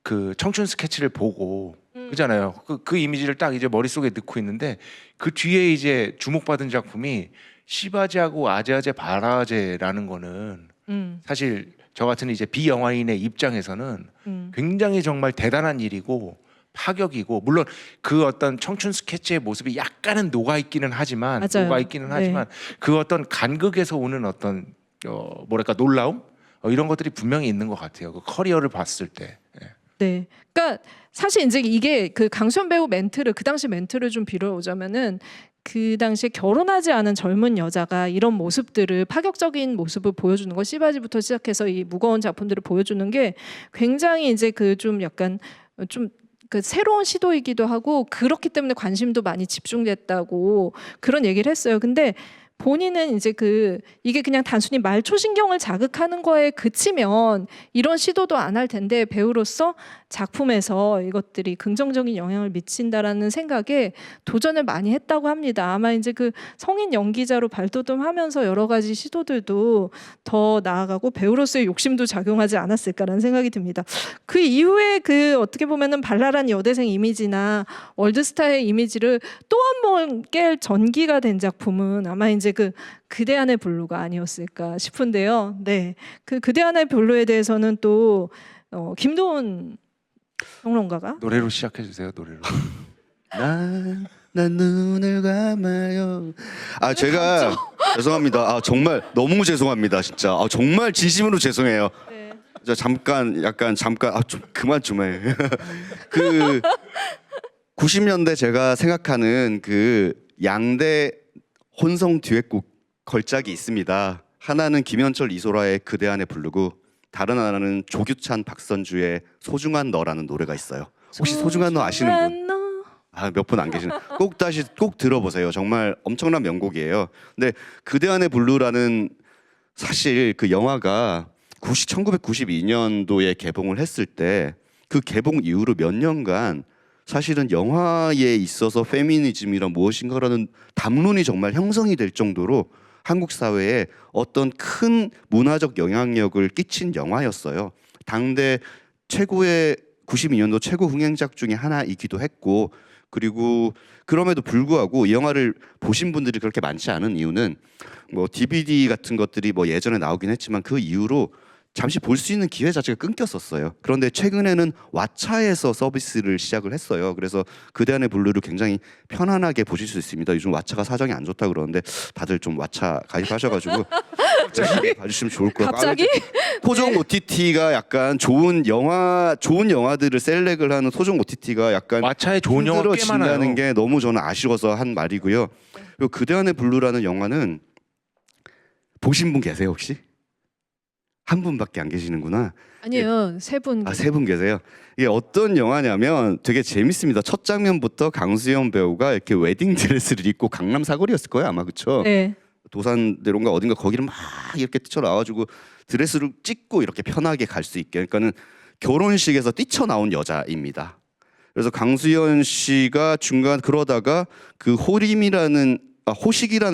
그 청춘 스케치를 보고 그잖아요. 그 이미지를 딱 이제 머릿속에 넣고 있는데, 그 뒤에 이제 주목받은 작품이 시바지하고 아재아재 바라제라는 거는 사실 저 같은 이제 비영화인의 입장에서는 굉장히 정말 대단한 일이고 파격이고, 물론 그 어떤 청춘 스케치의 모습이 약간은 녹아 있기는 하지만 맞아요. 그 어떤 간극에서 오는 어떤 뭐랄까 놀라움 이런 것들이 분명히 있는 것 같아요. 그 커리어를 봤을 때. 네. 그러니까 사실 이제 이게 그 강수연 배우 멘트를, 그 당시 멘트를 좀 빌어오자면은, 그 당시에 결혼하지 않은 젊은 여자가 이런 모습들을, 파격적인 모습을 보여주는 거, 씨바지부터 시작해서 이 무거운 작품들을 보여주는 게 굉장히 이제 그 좀 약간 좀 그 새로운 시도이기도 하고, 그렇기 때문에 관심도 많이 집중됐다고 그런 얘기를 했어요. 근데 본인은 이제 이게 그냥 단순히 말초신경을 자극하는 거에 그치면 이런 시도도 안 할 텐데, 배우로서 작품에서 이것들이 긍정적인 영향을 미친다라는 생각에 도전을 많이 했다고 합니다. 아마 이제 그 성인 연기자로 발돋움하면서 여러 가지 시도들도 더 나아가고 배우로서의 욕심도 작용하지 않았을까라는 생각이 듭니다. 그 이후에 그 어떻게 보면은 발랄한 여대생 이미지나 월드스타의 이미지를 또 한 번 깰 전기가 된 작품은 아마 이제 그대 안의 블루가 아니었을까 싶은데요. 네, 그대 안의 블루에 대해서는 또 김도훈 평론가가 노래로 시작해 주세요. 노래로. 난 눈을 감아요. 제가 죄송합니다. 정말 너무 죄송합니다. 진짜. 정말 진심으로 죄송해요. 네. 저 잠깐 좀 그만 좀 해. 90년대 제가 생각하는 그 양대 혼성 듀엣곡 걸작이 있습니다. 하나는 김현철 이소라의 그대 안에 부르고, 다른 하나는 조규찬 박선주의 소중한 너라는 노래가 있어요. 혹시 소중한 너 아시는 분? 몇 분 안 계시는. 꼭 들어보세요. 정말 엄청난 명곡이에요. 근데 그대 안에 블루라는, 사실 그 영화가 1992년도에 개봉을 했을 때, 그 개봉 이후로 몇 년간 사실은 영화에 있어서 페미니즘이란 무엇인가라는 담론이 정말 형성이 될 정도로 한국 사회에 어떤 큰 문화적 영향력을 끼친 영화였어요. 당대 최고의 92년도 최고 흥행작 중에 하나이기도 했고, 그리고 그럼에도 불구하고 이 영화를 보신 분들이 그렇게 많지 않은 이유는, 뭐 DVD 같은 것들이 뭐 예전에 나오긴 했지만 그 이후로 잠시 볼 수 있는 기회 자체가 끊겼었어요. 그런데 최근에는 왓챠에서 서비스를 시작을 했어요. 그래서 그대 안의 블루를 굉장히 편안하게 보실 수 있습니다. 요즘 왓챠가 사정이 안 좋다 그러는데 다들 좀 왓챠 가입하셔가지고 봐주시면 좋을 것 같아요. 갑자기? 토종 OTT가 약간 좋은 영화들을 셀렉을 하는 토종 OTT가 약간 왓챠에 좋은 영화 꽤 힘들어진다는 많아요. 게 너무 저는 아쉬워서 한 말이고요. 그리고 그대 안의 블루라는 영화는 보신 분 계세요 혹시? 한 분밖에 안 계시는구나. 아니요, 세 분. 아, 세 분 계세요. 이게 어떤 영화냐면 되게 재밌습니다. 첫 장면부터 강수연 배우가 이렇게 웨딩 드레스를 입고 강남 사거리였을 거예요 아마 그렇죠? 네. 도산대로인가 어딘가 거기를 막 이렇게 뛰쳐나와가지고 드레스를 찍고 이렇게 편하게 갈 수 있게. 그러니까는 결혼식에서 뛰쳐나온 여자입니다. 그래서 강수연 씨가 중간 그러다가 그 호식이라는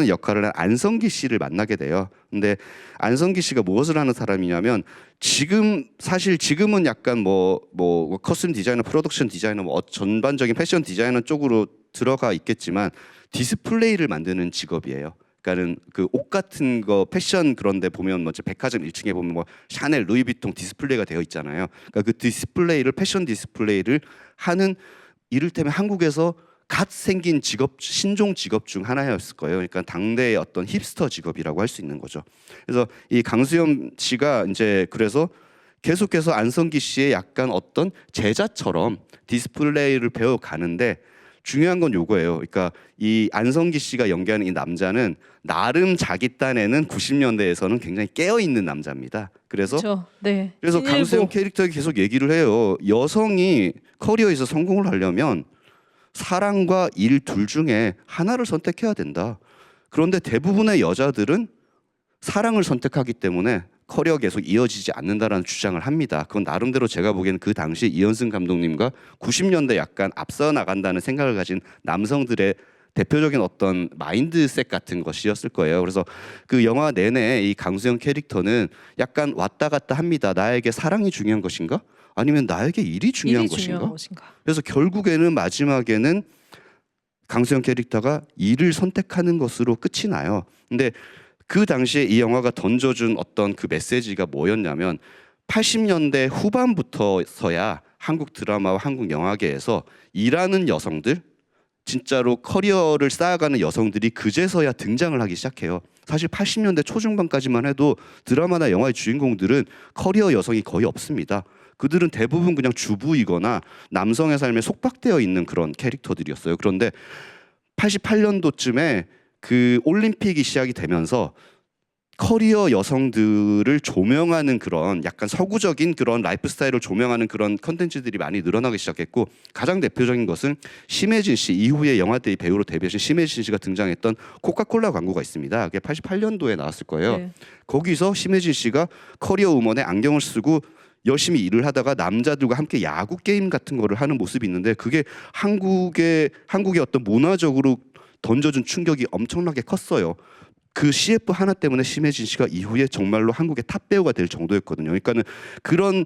역할을 한 안성기 씨를 만나게 돼요. 근데 안성기 씨가 무엇을 하는 사람이냐면 지금은 약간 뭐 커스텀 디자이너, 프로덕션 디자이너, 뭐 전반적인 패션 디자이너 쪽으로 들어가 있겠지만 디스플레이를 만드는 직업이에요. 그러니까는 그 옷 같은 거 패션 그런데 보면 뭐 백화점 1층에 보면 뭐 샤넬, 루이비통 디스플레이가 되어 있잖아요. 그러니까 그 디스플레이를 패션 디스플레이를 하는 이를테면 한국에서 갓 생긴 신종 직업 중 하나였을 거예요. 그러니까 당대의 어떤 힙스터 직업이라고 할 수 있는 거죠. 그래서 이 강수연 씨가 이제 그래서 계속해서 안성기 씨의 약간 어떤 제자처럼 디스플레이를 배워 가는데 중요한 건 요거예요. 그러니까 이 안성기 씨가 연기하는 이 남자는 나름 자기 딴에는 90년대에서는 굉장히 깨어 있는 남자입니다. 그래서 그렇죠. 네. 그래서 신일보. 강수연 캐릭터에 계속 얘기를 해요. 여성이 커리어에서 성공을 하려면 사랑과 일 둘 중에 하나를 선택해야 된다. 그런데 대부분의 여자들은 사랑을 선택하기 때문에 커리어 계속 이어지지 않는다라는 주장을 합니다. 그건 나름대로 제가 보기에는 그 당시 이현승 감독님과 90년대 약간 앞서 나간다는 생각을 가진 남성들의 대표적인 어떤 마인드셋 같은 것이었을 거예요. 그래서 그 영화 내내 이 강수영 캐릭터는 약간 왔다 갔다 합니다. 나에게 사랑이 중요한 것인가? 아니면 나에게 일이 중요한 것인가? 그래서 결국에는 마지막에는 강수영 캐릭터가 일을 선택하는 것으로 끝이 나요. 근데 그 당시에 이 영화가 던져준 어떤 그 메시지가 뭐였냐면 80년대 후반부터서야 한국 드라마와 한국 영화계에서 일하는 여성들, 진짜로 커리어를 쌓아가는 여성들이 그제서야 등장을 하기 시작해요. 사실 80년대 초중반까지만 해도 드라마나 영화의 주인공들은 커리어 여성이 거의 없습니다. 그들은 대부분 그냥 주부이거나 남성의 삶에 속박되어 있는 그런 캐릭터들이었어요. 그런데 88년도쯤에 그 올림픽이 시작이 되면서 커리어 여성들을 조명하는 그런 약간 서구적인 그런 라이프 스타일을 조명하는 그런 컨텐츠들이 많이 늘어나기 시작했고, 가장 대표적인 것은 심혜진 씨, 이후에 영화대의 배우로 데뷔하신 심혜진 씨가 등장했던 코카콜라 광고가 있습니다. 그게 88년도에 나왔을 거예요. 네. 거기서 심혜진 씨가 커리어 우먼의 안경을 쓰고 열심히 일을 하다가 남자들과 함께 야구 게임 같은 거를 하는 모습이 있는데, 그게 한국의 어떤 문화적으로 던져준 충격이 엄청나게 컸어요. 그 CF 하나 때문에 심혜진 씨가 이후에 정말로 한국의 탑 배우가 될 정도였거든요. 그러니까는 그런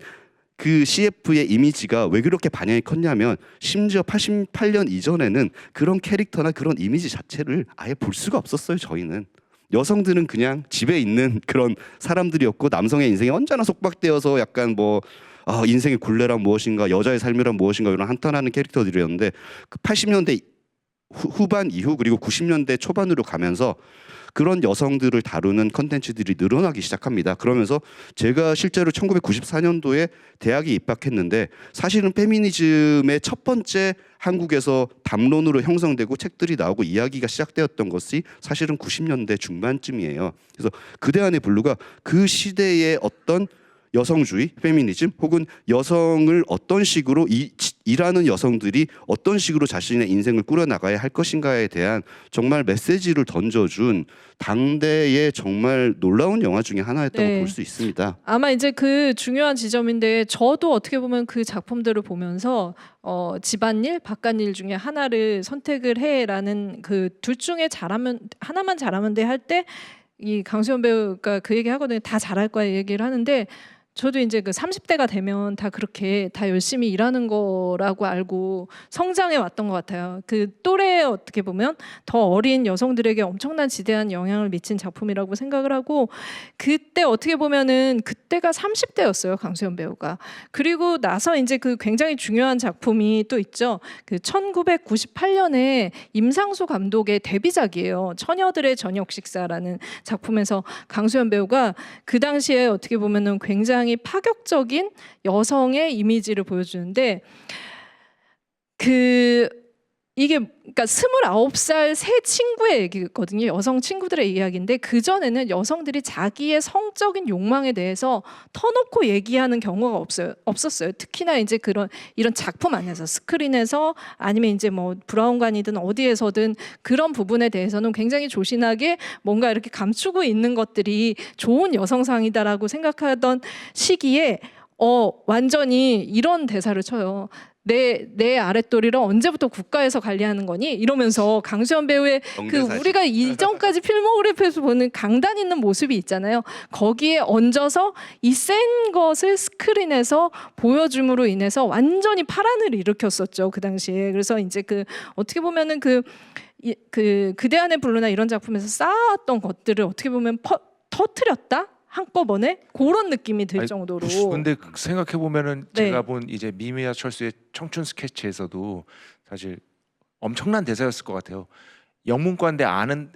그 CF의 이미지가 왜 그렇게 반향이 컸냐면, 심지어 88년 이전에는 그런 캐릭터나 그런 이미지 자체를 아예 볼 수가 없었어요. 저희는 여성들은 그냥 집에 있는 그런 사람들이었고, 남성의 인생이 언제나 속박되어서 약간 인생의 굴레란 무엇인가, 여자의 삶이란 무엇인가, 이런 한탄하는 캐릭터들이었는데, 그 80년대 후반 이후 그리고 90년대 초반으로 가면서 그런 여성들을 다루는 컨텐츠들이 늘어나기 시작합니다. 그러면서 제가 실제로 1994년도에 대학에 입학했는데, 사실은 페미니즘의 첫 번째 한국에서 담론으로 형성되고 책들이 나오고 이야기가 시작되었던 것이 사실은 90년대 중반쯤이에요. 그래서 그대 안의 블루가 그 시대의 어떤 여성주의, 페미니즘, 혹은 여성을 어떤 식으로 일하는 여성들이 어떤 식으로 자신의 인생을 꾸려나가야 할 것인가에 대한 정말 메시지를 던져준 당대의 정말 놀라운 영화 중에 하나였다고 네. 볼 수 있습니다. 아마 이제 그 중요한 지점인데, 저도 어떻게 보면 그 작품들을 보면서 집안일, 바깥일 중에 하나를 선택을 해라는 그 둘 중에 하나만 잘하면 돼 할 때 이 강수연 배우가 그 얘기 하거든요. 다 잘할 거야 얘기를 하는데, 저도 이제 그 30대가 되면 다 그렇게 다 열심히 일하는 거라고 알고 성장해 왔던 것 같아요. 그 또래에 어떻게 보면 더 어린 여성들에게 엄청난 지대한 영향을 미친 작품이라고 생각을 하고, 그때 어떻게 보면은 그때가 30대였어요, 강수연 배우가. 그리고 나서 이제 그 굉장히 중요한 작품이 또 있죠. 그 1998년에 임상수 감독의 데뷔작이에요. 처녀들의 저녁 식사라는 작품에서 강수연 배우가 그 당시에 어떻게 보면은 굉장히 파격적인 여성의 이미지를 보여주는데, 이게 그러니까 29살 새 친구의 얘기거든요. 여성 친구들의 이야기인데, 그전에는 여성들이 자기의 성적인 욕망에 대해서 터놓고 얘기하는 경우가 없었어요. 특히나 이제 이런 작품 안에서, 스크린에서 아니면 이제 뭐 브라운관이든 어디에서든 그런 부분에 대해서는 굉장히 조신하게 뭔가 이렇게 감추고 있는 것들이 좋은 여성상이다라고 생각하던 시기에 완전히 이런 대사를 쳐요. 내 아랫도리를 언제부터 국가에서 관리하는 거니? 이러면서 강수연 배우의 그 명대사지. 우리가 이전까지 필모그래피에서 보는 강단 있는 모습이 있잖아요. 거기에 얹어서 이 센 것을 스크린에서 보여줌으로 인해서 완전히 파란을 일으켰었죠, 그 당시에. 그래서 이제 어떻게 보면은 그대 안의 블루나 이런 작품에서 쌓았던 것들을 어떻게 보면 터트렸다? 한꺼번에 그런 느낌이 들 정도로. 근데 생각해 보면은 네. 제가 본 이제 미미와 철수의 청춘 스케치에서도 사실 엄청난 대사였을 것 같아요. 영문과인데 아는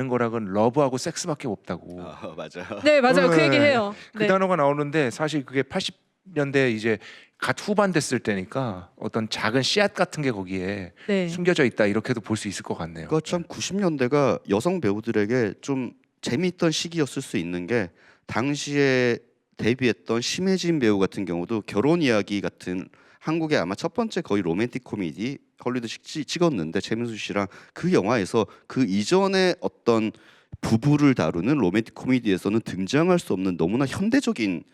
거랑은 러브하고 섹스밖에 없다고. 맞아요. 네, 맞아요. 그 네. 얘기해요. 그 네. 단어가 나오는데 사실 그게 80년대 이제 갓 후반 됐을 때니까 어떤 작은 씨앗 같은 게 거기에 네. 숨겨져 있다, 이렇게도 볼 수 있을 것 같네요. 그러니까 참 90년대가 여성 배우들에게 좀 재미있던 시기였을 수 있는 게, 당시에 데뷔했던 심혜진 배우 같은 경우도 결혼 이야기 같은 한국의 아마 첫 번째 거의 로맨틱 코미디 헐리우드 찍었는데, 최민수 씨랑 그 영화에서 그 이전에 어떤 부부를 다루는 로맨틱 코미디에서는 등장할 수 없는 너무나 현대적인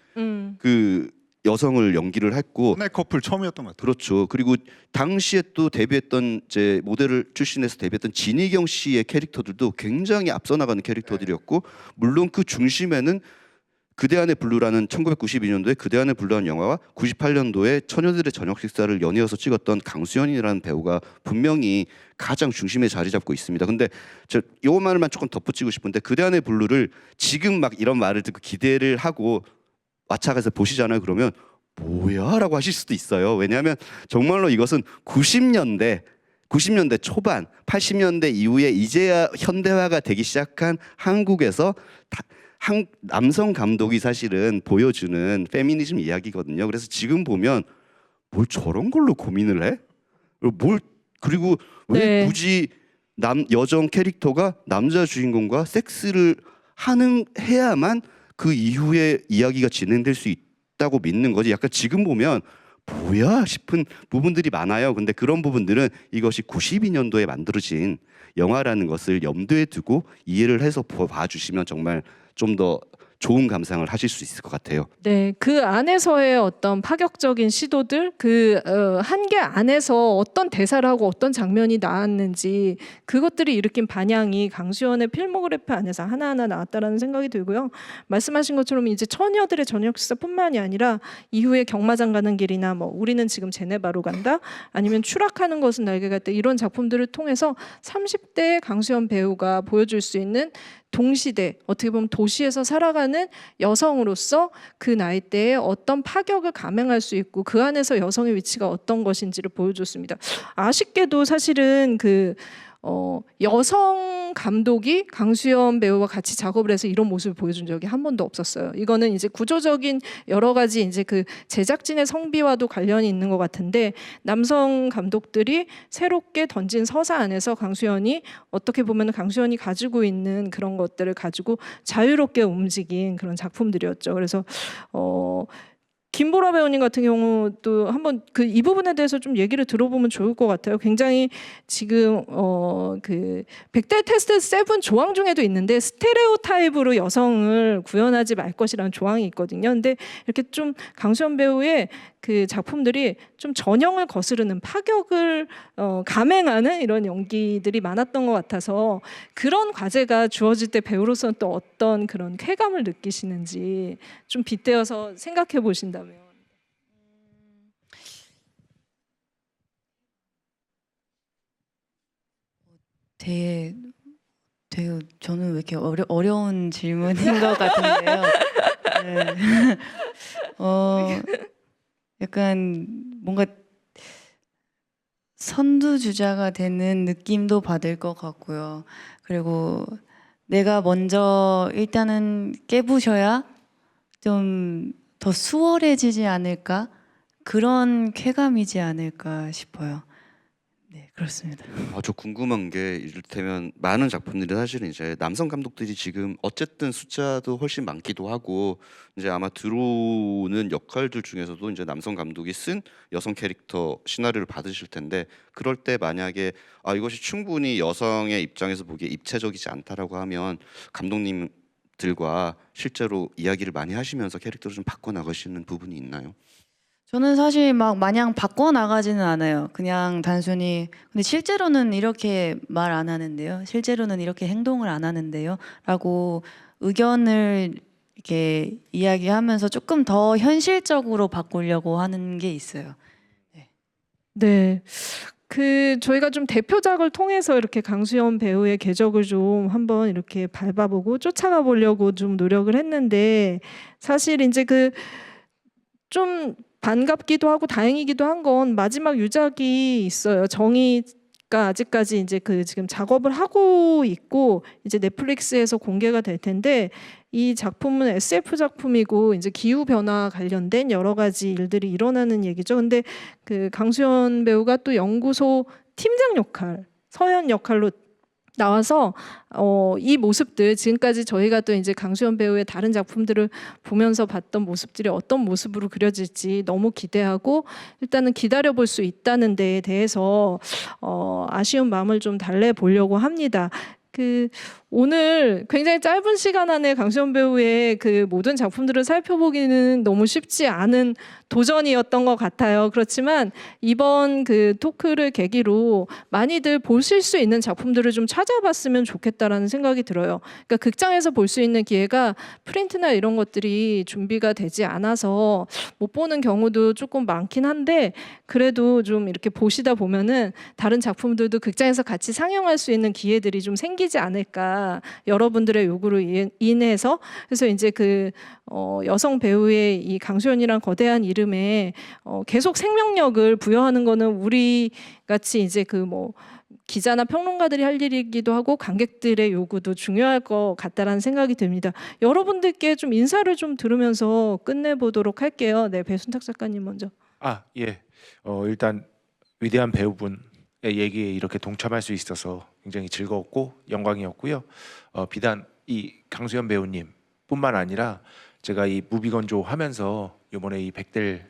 그 여성을 연기를 했고, 혼의 커플 처음이었던 것 같아요. 그렇죠. 그리고 당시에 또 데뷔했던 이제 모델을 출신해서 데뷔했던 진희경 씨의 캐릭터들도 굉장히 앞서 나가는 캐릭터들이었고, 물론 그 중심에는 그대 안의 블루라는 1992년도에 그대 안의 블루라는 영화와 98년도에 처녀들의 저녁 식사를 연이어서 찍었던 강수연이라는 배우가 분명히 가장 중심에 자리 잡고 있습니다. 근데 저 요 말만 조금 덧붙이고 싶은데, 그대 안의 블루를 지금 막 이런 말을 듣고 기대를 하고 마차가서 보시잖아요. 그러면 뭐야? 라고 하실 수도 있어요. 왜냐하면 정말로 이것은 90년대 초반, 80년대 이후에 이제야 현대화가 되기 시작한 한국에서 남성 감독이 사실은 보여주는 페미니즘 이야기거든요. 그래서 지금 보면 뭘 저런 걸로 고민을 해? 그리고 왜 네. 굳이 여성 캐릭터가 남자 주인공과 섹스를 해야만 그 이후에 이야기가 진행될 수 있다고 믿는 거지. 약간 지금 보면 뭐야 싶은 부분들이 많아요. 근데 그런 부분들은 이것이 92년도에 만들어진 영화라는 것을 염두에 두고 이해를 해서 봐주시면 정말 좀 더 좋은 감상을 하실 수 있을 것 같아요. 네, 그 안에서의 어떤 파격적인 시도들, 한계 안에서 어떤 대사를 하고 어떤 장면이 나왔는지, 그것들이 일으킨 반향이 강수연의 필모그래피 안에서 하나하나 나왔다라는 생각이 들고요. 말씀하신 것처럼 이제 처녀들의 저녁 식사뿐만이 아니라 이후에 경마장 가는 길이나 뭐 우리는 지금 제네바로 간다, 아니면 추락하는 것은 날개가 있다, 이런 작품들을 통해서 30대 강수연 배우가 보여줄 수 있는 동시대, 어떻게 보면 도시에서 살아가는 여성으로서 그 나이대에 어떤 파격을 감행할 수 있고 그 안에서 여성의 위치가 어떤 것인지를 보여줬습니다. 아쉽게도 사실은 여성 감독이 강수연 배우와 같이 작업을 해서 이런 모습을 보여준 적이 한 번도 없었어요. 이거는 이제 구조적인 여러 가지 이제 그 제작진의 성비와도 관련이 있는 것 같은데, 남성 감독들이 새롭게 던진 서사 안에서 강수연이 어떻게 보면 강수연이 가지고 있는 그런 것들을 가지고 자유롭게 움직인 그런 작품들이었죠. 그래서 김보라 배우님 같은 경우도 한번 그 이 부분에 대해서 좀 얘기를 들어보면 좋을 것 같아요. 굉장히 지금 그 백달 테스트 7 조항 중에도 있는데 스테레오 타입으로 여성을 구현하지 말 것이라는 조항이 있거든요. 근데 이렇게 좀 강수연 배우의 그 작품들이 좀 전형을 거스르는 파격을 감행하는 이런 연기들이 많았던 것 같아서 그런 과제가 주어질 때 배우로서는 또 어떤 그런 쾌감을 느끼시는지 좀 빗대어서 생각해 보신다면. 되게 저는 왜 이렇게 어려운 질문인 것 같은데요. 네. 약간 뭔가 선두주자가 되는 느낌도 받을 것 같고요. 그리고 내가 먼저 일단은 깨부셔야 좀 더 수월해지지 않을까? 그런 쾌감이지 않을까 싶어요. 네, 그렇습니다. 저 궁금한 게 이를테면 많은 작품들이 사실은 이제 남성 감독들이 지금 어쨌든 숫자도 훨씬 많기도 하고 이제 아마 들어오는 역할들 중에서도 이제 남성 감독이 쓴 여성 캐릭터 시나리오를 받으실 텐데 그럴 때 만약에 이것이 충분히 여성의 입장에서 보기에 입체적이지 않다라고 하면 감독님들과 실제로 이야기를 많이 하시면서 캐릭터를 좀 바꿔 나가시는 부분이 있나요? 저는 사실 막 마냥 바꿔 나가지는 않아요. 그냥 단순히 근데 실제로는 이렇게 말 안 하는데요. 실제로는 이렇게 행동을 안 하는데요. 라고 의견을 이렇게 이야기하면서 조금 더 현실적으로 바꾸려고 하는 게 있어요. 네. 그 저희가 좀 대표작을 통해서 이렇게 강수연 배우의 궤적을 좀 한번 이렇게 밟아보고 쫓아가 보려고 좀 노력을 했는데 사실 이제 그 좀 반갑기도 하고 다행이기도 한 건 마지막 유작이 있어요. 정의가 아직까지 이제 그 지금 작업을 하고 있고 이제 넷플릭스에서 공개가 될 텐데 이 작품은 SF 작품이고 이제 기후 변화 관련된 여러 가지 일들이 일어나는 얘기죠. 근데 그 강수연 배우가 또 연구소 팀장 역할, 서현 역할로 나와서 이 모습들 지금까지 저희가 또 이제 강수연 배우의 다른 작품들을 보면서 봤던 모습들이 어떤 모습으로 그려질지 너무 기대하고 일단은 기다려 볼 수 있다는 데에 대해서 아쉬운 마음을 좀 달래보려고 합니다. 그 오늘 굉장히 짧은 시간 안에 강수연 배우의 그 모든 작품들을 살펴보기는 너무 쉽지 않은 도전이었던 것 같아요. 그렇지만 이번 그 토크를 계기로 많이들 보실 수 있는 작품들을 좀 찾아봤으면 좋겠다라는 생각이 들어요. 그러니까 극장에서 볼 수 있는 기회가 프린트나 이런 것들이 준비가 되지 않아서 못 보는 경우도 조금 많긴 한데 그래도 좀 이렇게 보시다 보면은 다른 작품들도 극장에서 같이 상영할 수 있는 기회들이 좀 생기지 않을까. 여러분들의 요구로 인해서 그래서 이제 그 여성 배우의 이 강수연이란 거대한 이름에 계속 생명력을 부여하는 거는 우리 같이 이제 그 뭐 기자나 평론가들이 할 일이기도 하고 관객들의 요구도 중요할 것 같다라는 생각이 듭니다. 여러분들께 좀 인사를 좀 들으면서 끝내보도록 할게요. 네, 배순탁 작가님 먼저. 예. 일단 위대한 배우분의 얘기에 이렇게 동참할 수 있어서 굉장히 즐거웠고 영광이었고요. 비단 이 강수연 배우님뿐만 아니라 제가 이 무비건조 하면서 이번에 이 백들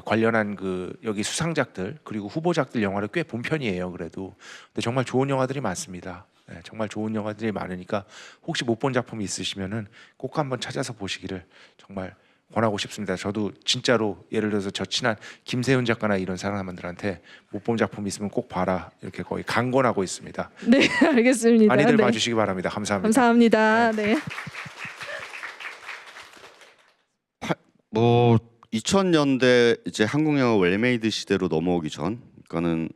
관련한 그 여기 수상작들 그리고 후보작들 영화를 꽤 본 편이에요. 그래도 근데 정말 좋은 영화들이 많습니다. 정말 좋은 영화들이 많으니까 혹시 못 본 작품이 있으시면은 꼭 한번 찾아서 보시기를 정말 권하고 싶습니다. 저도 진짜로 예를 들어서 저 친한 김세훈 작가나 이런 사람들한테 못 본 작품 있으면 꼭 봐라 이렇게 거의 강권하고 있습니다. 네, 알겠습니다. 많이들 네. 봐주시기 바랍니다. 감사합니다. 감사합니다. 네. 2000년대 이제 한국 영화 웰메이드 시대로 넘어오기 전, 그러니까는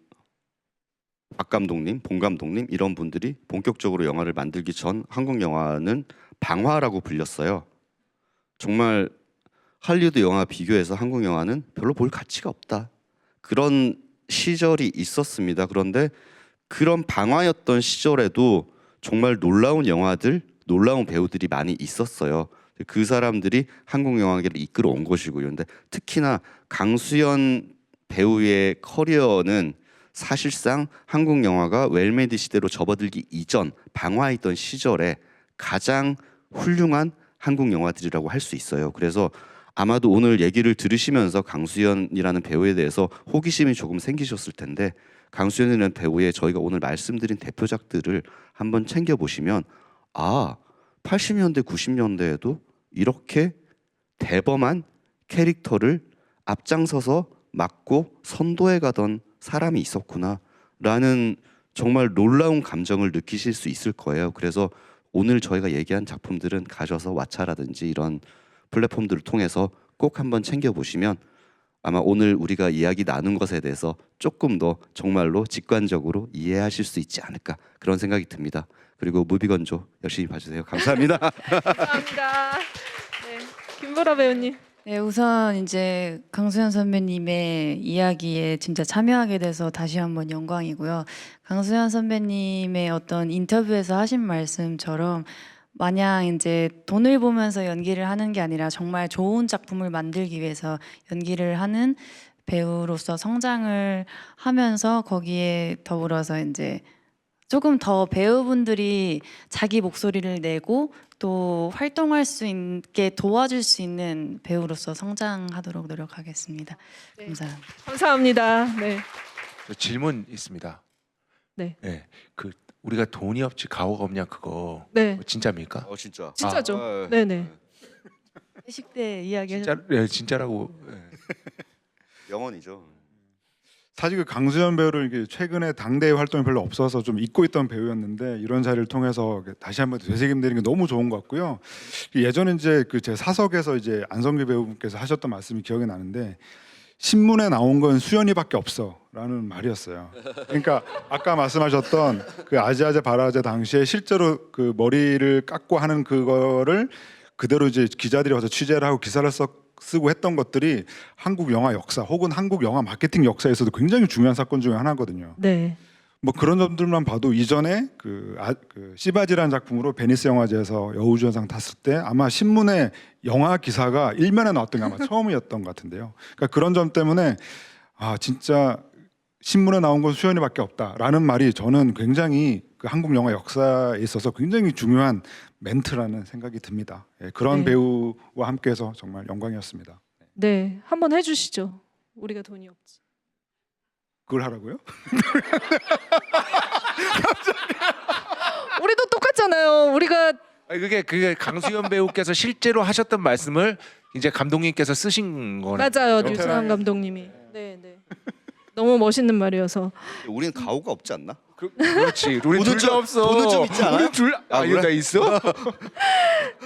박 감독님, 봉 감독님 이런 분들이 본격적으로 영화를 만들기 전 한국 영화는 방화라고 불렸어요. 정말 할리우드 영화 비교해서 한국 영화는 별로 볼 가치가 없다. 그런 시절이 있었습니다. 그런데 그런 방화였던 시절에도 정말 놀라운 영화들, 놀라운 배우들이 많이 있었어요. 그 사람들이 한국 영화계를 이끌어 온 것이고요. 근데 특히나 강수연 배우의 커리어는 사실상 한국 영화가 웰메이드 시대로 접어들기 이전 방화했던 시절에 가장 훌륭한 한국 영화들이라고 할 수 있어요. 그래서 아마도 오늘 얘기를 들으시면서 강수연이라는 배우에 대해서 호기심이 조금 생기셨을 텐데 강수연이라는 배우의 저희가 오늘 말씀드린 대표작들을 한번 챙겨보시면 80년대 90년대에도 이렇게 대범한 캐릭터를 앞장서서 맡고 선도해 가던 사람이 있었구나라는 정말 놀라운 감정을 느끼실 수 있을 거예요. 그래서 오늘 저희가 얘기한 작품들은 가셔서 왓챠라든지 이런 플랫폼들을 통해서 꼭 한번 챙겨보시면 아마 오늘 우리가 이야기 나눈 것에 대해서 조금 더 정말로 직관적으로 이해하실 수 있지 않을까 그런 생각이 듭니다. 그리고 무비건조 열심히 봐주세요. 감사합니다. 감사합니다. 네, 김보라 배우님. 네, 우선 이제 강수연 선배님의 이야기에 진짜 참여하게 돼서 다시 한번 영광이고요. 강수연 선배님의 어떤 인터뷰에서 하신 말씀처럼 마냥 이제 돈을 보면서 연기를 하는 게 아니라 정말 좋은 작품을 만들기 위해서 연기를 하는 배우로서 성장을 하면서 거기에 더불어서 이제 조금 더 배우분들이 자기 목소리를 내고 또 활동할 수 있게 도와줄 수 있는 배우로서 성장하도록 노력하겠습니다. 네. 감사합니다. 감사합니다. 네. 저 질문 있습니다. 네. 그 우리가 돈이 없지 가오가 없냐 그거 네. 진짜입니까? 진짜. 진짜죠. 네네. 회식 때 이야기 진짜 진짜라고. 영원이죠. 사실 그 강수연 배우를 이게 최근에 당대의 활동이 별로 없어서 좀 잊고 있던 배우였는데 이런 자리를 통해서 다시 한번 되새김되는 게 너무 좋은 것 같고요. 예전에 이제 그 제 사석에서 이제 안성기 배우분께서 하셨던 말씀이 기억이 나는데 신문에 나온 건 수연이밖에 없어라는 말이었어요. 그러니까 아까 말씀하셨던 그 아재아재 바라아재 당시에 실제로 그 머리를 깎고 하는 그거를 그대로 이제 기자들이 와서 취재를 하고 기사를 쓰고 했던 것들이 한국 영화 역사 혹은 한국 영화 마케팅 역사에서도 굉장히 중요한 사건 중에 하나거든요. 네. 뭐 그런 점들만 봐도 이전에 그 시바지라는 작품으로 베니스 영화제에서 여우주연상 탔을 때 아마 신문에 영화 기사가 일면에 나왔던 게 아마 처음이었던 것 같은데요. 그러니까 그런 점 때문에 진짜 신문에 나온 건 수연이밖에 없다라는 말이 저는 굉장히 그 한국 영화 역사에 있어서 굉장히 중요한 멘트라는 생각이 듭니다. 그런 네. 배우와 함께해서 정말 영광이었습니다. 네. 한번 해주시죠. 우리가 돈이 없지. 그걸 하라고요? 우리도 똑같잖아요. 우리가 그게 강수연 배우께서 실제로 하셨던 말씀을 이제 감독님께서 쓰신 거네. 맞아요. 그렇죠? 류승환 감독님이. 네, 네. 너무 멋있는 말이어서. 우리는 가오가 없지 않나? 그렇지. 우리 돈은 둘 다 없어. 돈은 좀 있지 않아요? 우리 둘 그래? 나 있어?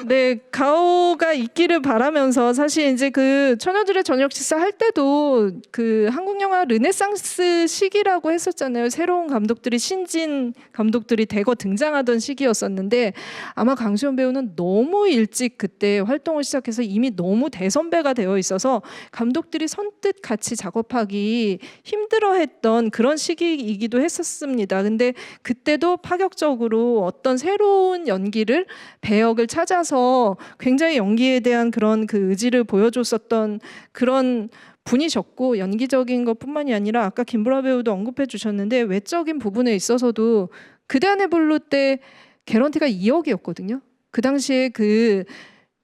네, 가오가 있기를 바라면서 사실 이제 그 처녀들의 저녁 식사 할 때도 그 한국 영화 르네상스 시기라고 했었잖아요. 새로운 감독들이 신진 감독들이 대거 등장하던 시기였었는데 아마 강수연 배우는 너무 일찍 그때 활동을 시작해서 이미 너무 대선배가 되어 있어서 감독들이 선뜻 같이 작업하기 힘들어했던 그런 시기이기도 했었습니다. 근데 그때도 파격적으로 어떤 새로운 연기를 배역을 찾아서 굉장히 연기에 대한 그런 그 의지를 보여줬었던 그런 분이셨고 연기적인 것뿐만이 아니라 아까 김보라 배우도 언급해 주셨는데 외적인 부분에 있어서도 그대 안의 블루 때 개런티가 2억이었거든요. 그 당시에 그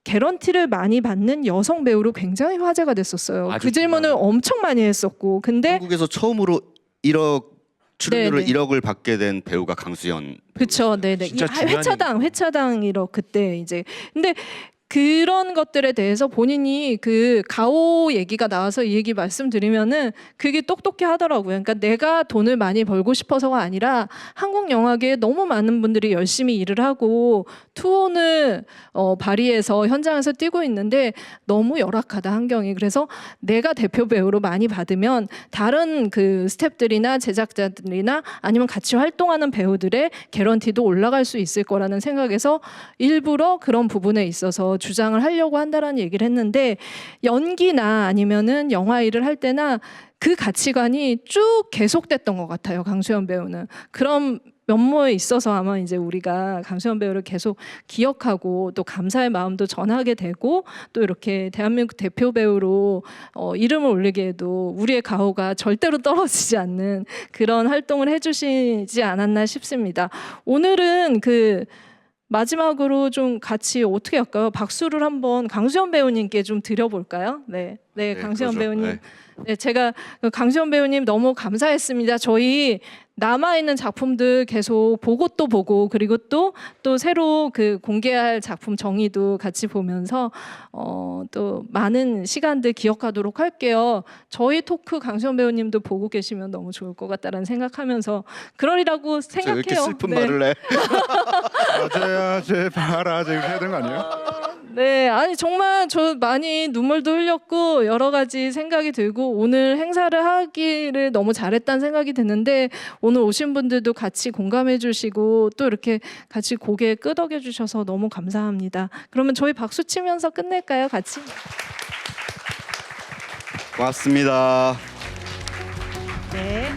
개런티를 많이 받는 여성 배우로 굉장히 화제가 됐었어요. 아주 그 질문을 중요한. 엄청 많이 했었고 근데 한국에서 처음으로 1억 출연료를 네네. 1억을 받게 된 배우가 강수연. 그렇죠, 네네. 진짜 중요한 회차당 1억 그때 이제 근데 그런 것들에 대해서 본인이 그 가오 얘기가 나와서 이 얘기 말씀드리면은 그게 똑똑히 하더라고요. 그러니까 내가 돈을 많이 벌고 싶어서가 아니라 한국 영화계에 너무 많은 분들이 열심히 일을 하고 투혼을 발휘해서 현장에서 뛰고 있는데 너무 열악하다 환경이. 그래서 내가 대표 배우로 많이 받으면 다른 그 스태프들이나 제작자들이나 아니면 같이 활동하는 배우들의 개런티도 올라갈 수 있을 거라는 생각에서 일부러 그런 부분에 있어서 주장을 하려고 한다라는 얘기를 했는데 연기나 아니면은 영화 일을 할 때나 그 가치관이 쭉 계속됐던 것 같아요. 강수연 배우는 그런 면모에 있어서 아마 이제 우리가 강수연 배우를 계속 기억하고 또 감사의 마음도 전하게 되고 또 이렇게 대한민국 대표 배우로 이름을 올리기에도 우리의 가오가 절대로 떨어지지 않는 그런 활동을 해주시지 않았나 싶습니다. 오늘은 그 마지막으로 좀 같이 어떻게 할까요? 박수를 한번 강수연 배우님께 좀 드려볼까요? 네, 강수연 그러죠. 배우님. 네. 네, 제가 그 강수연 배우님 너무 감사했습니다. 저희 남아 있는 작품들 계속 보고 또 보고 그리고 또 새로 그 공개할 작품 정의도 같이 보면서 또 많은 시간들 기억하도록 할게요. 저희 토크 강수연 배우님도 보고 계시면 너무 좋을 것 같다라는 생각하면서 그러리라고 저 생각해요. 이렇게 슬픈 네. 말을 해. 아재야 제발아 이렇게 해야 되는 거 아니에요? 네, 아니 정말 저 많이 눈물도 흘렸고 여러 가지 생각이 들고 오늘 행사를 하기를 너무 잘했다는 생각이 드는데 오늘 오신 분들도 같이 공감해 주시고 또 이렇게 같이 고개 끄덕여 주셔서 너무 감사합니다. 그러면 저희 박수 치면서 끝낼까요? 같이? 고맙습니다. 네.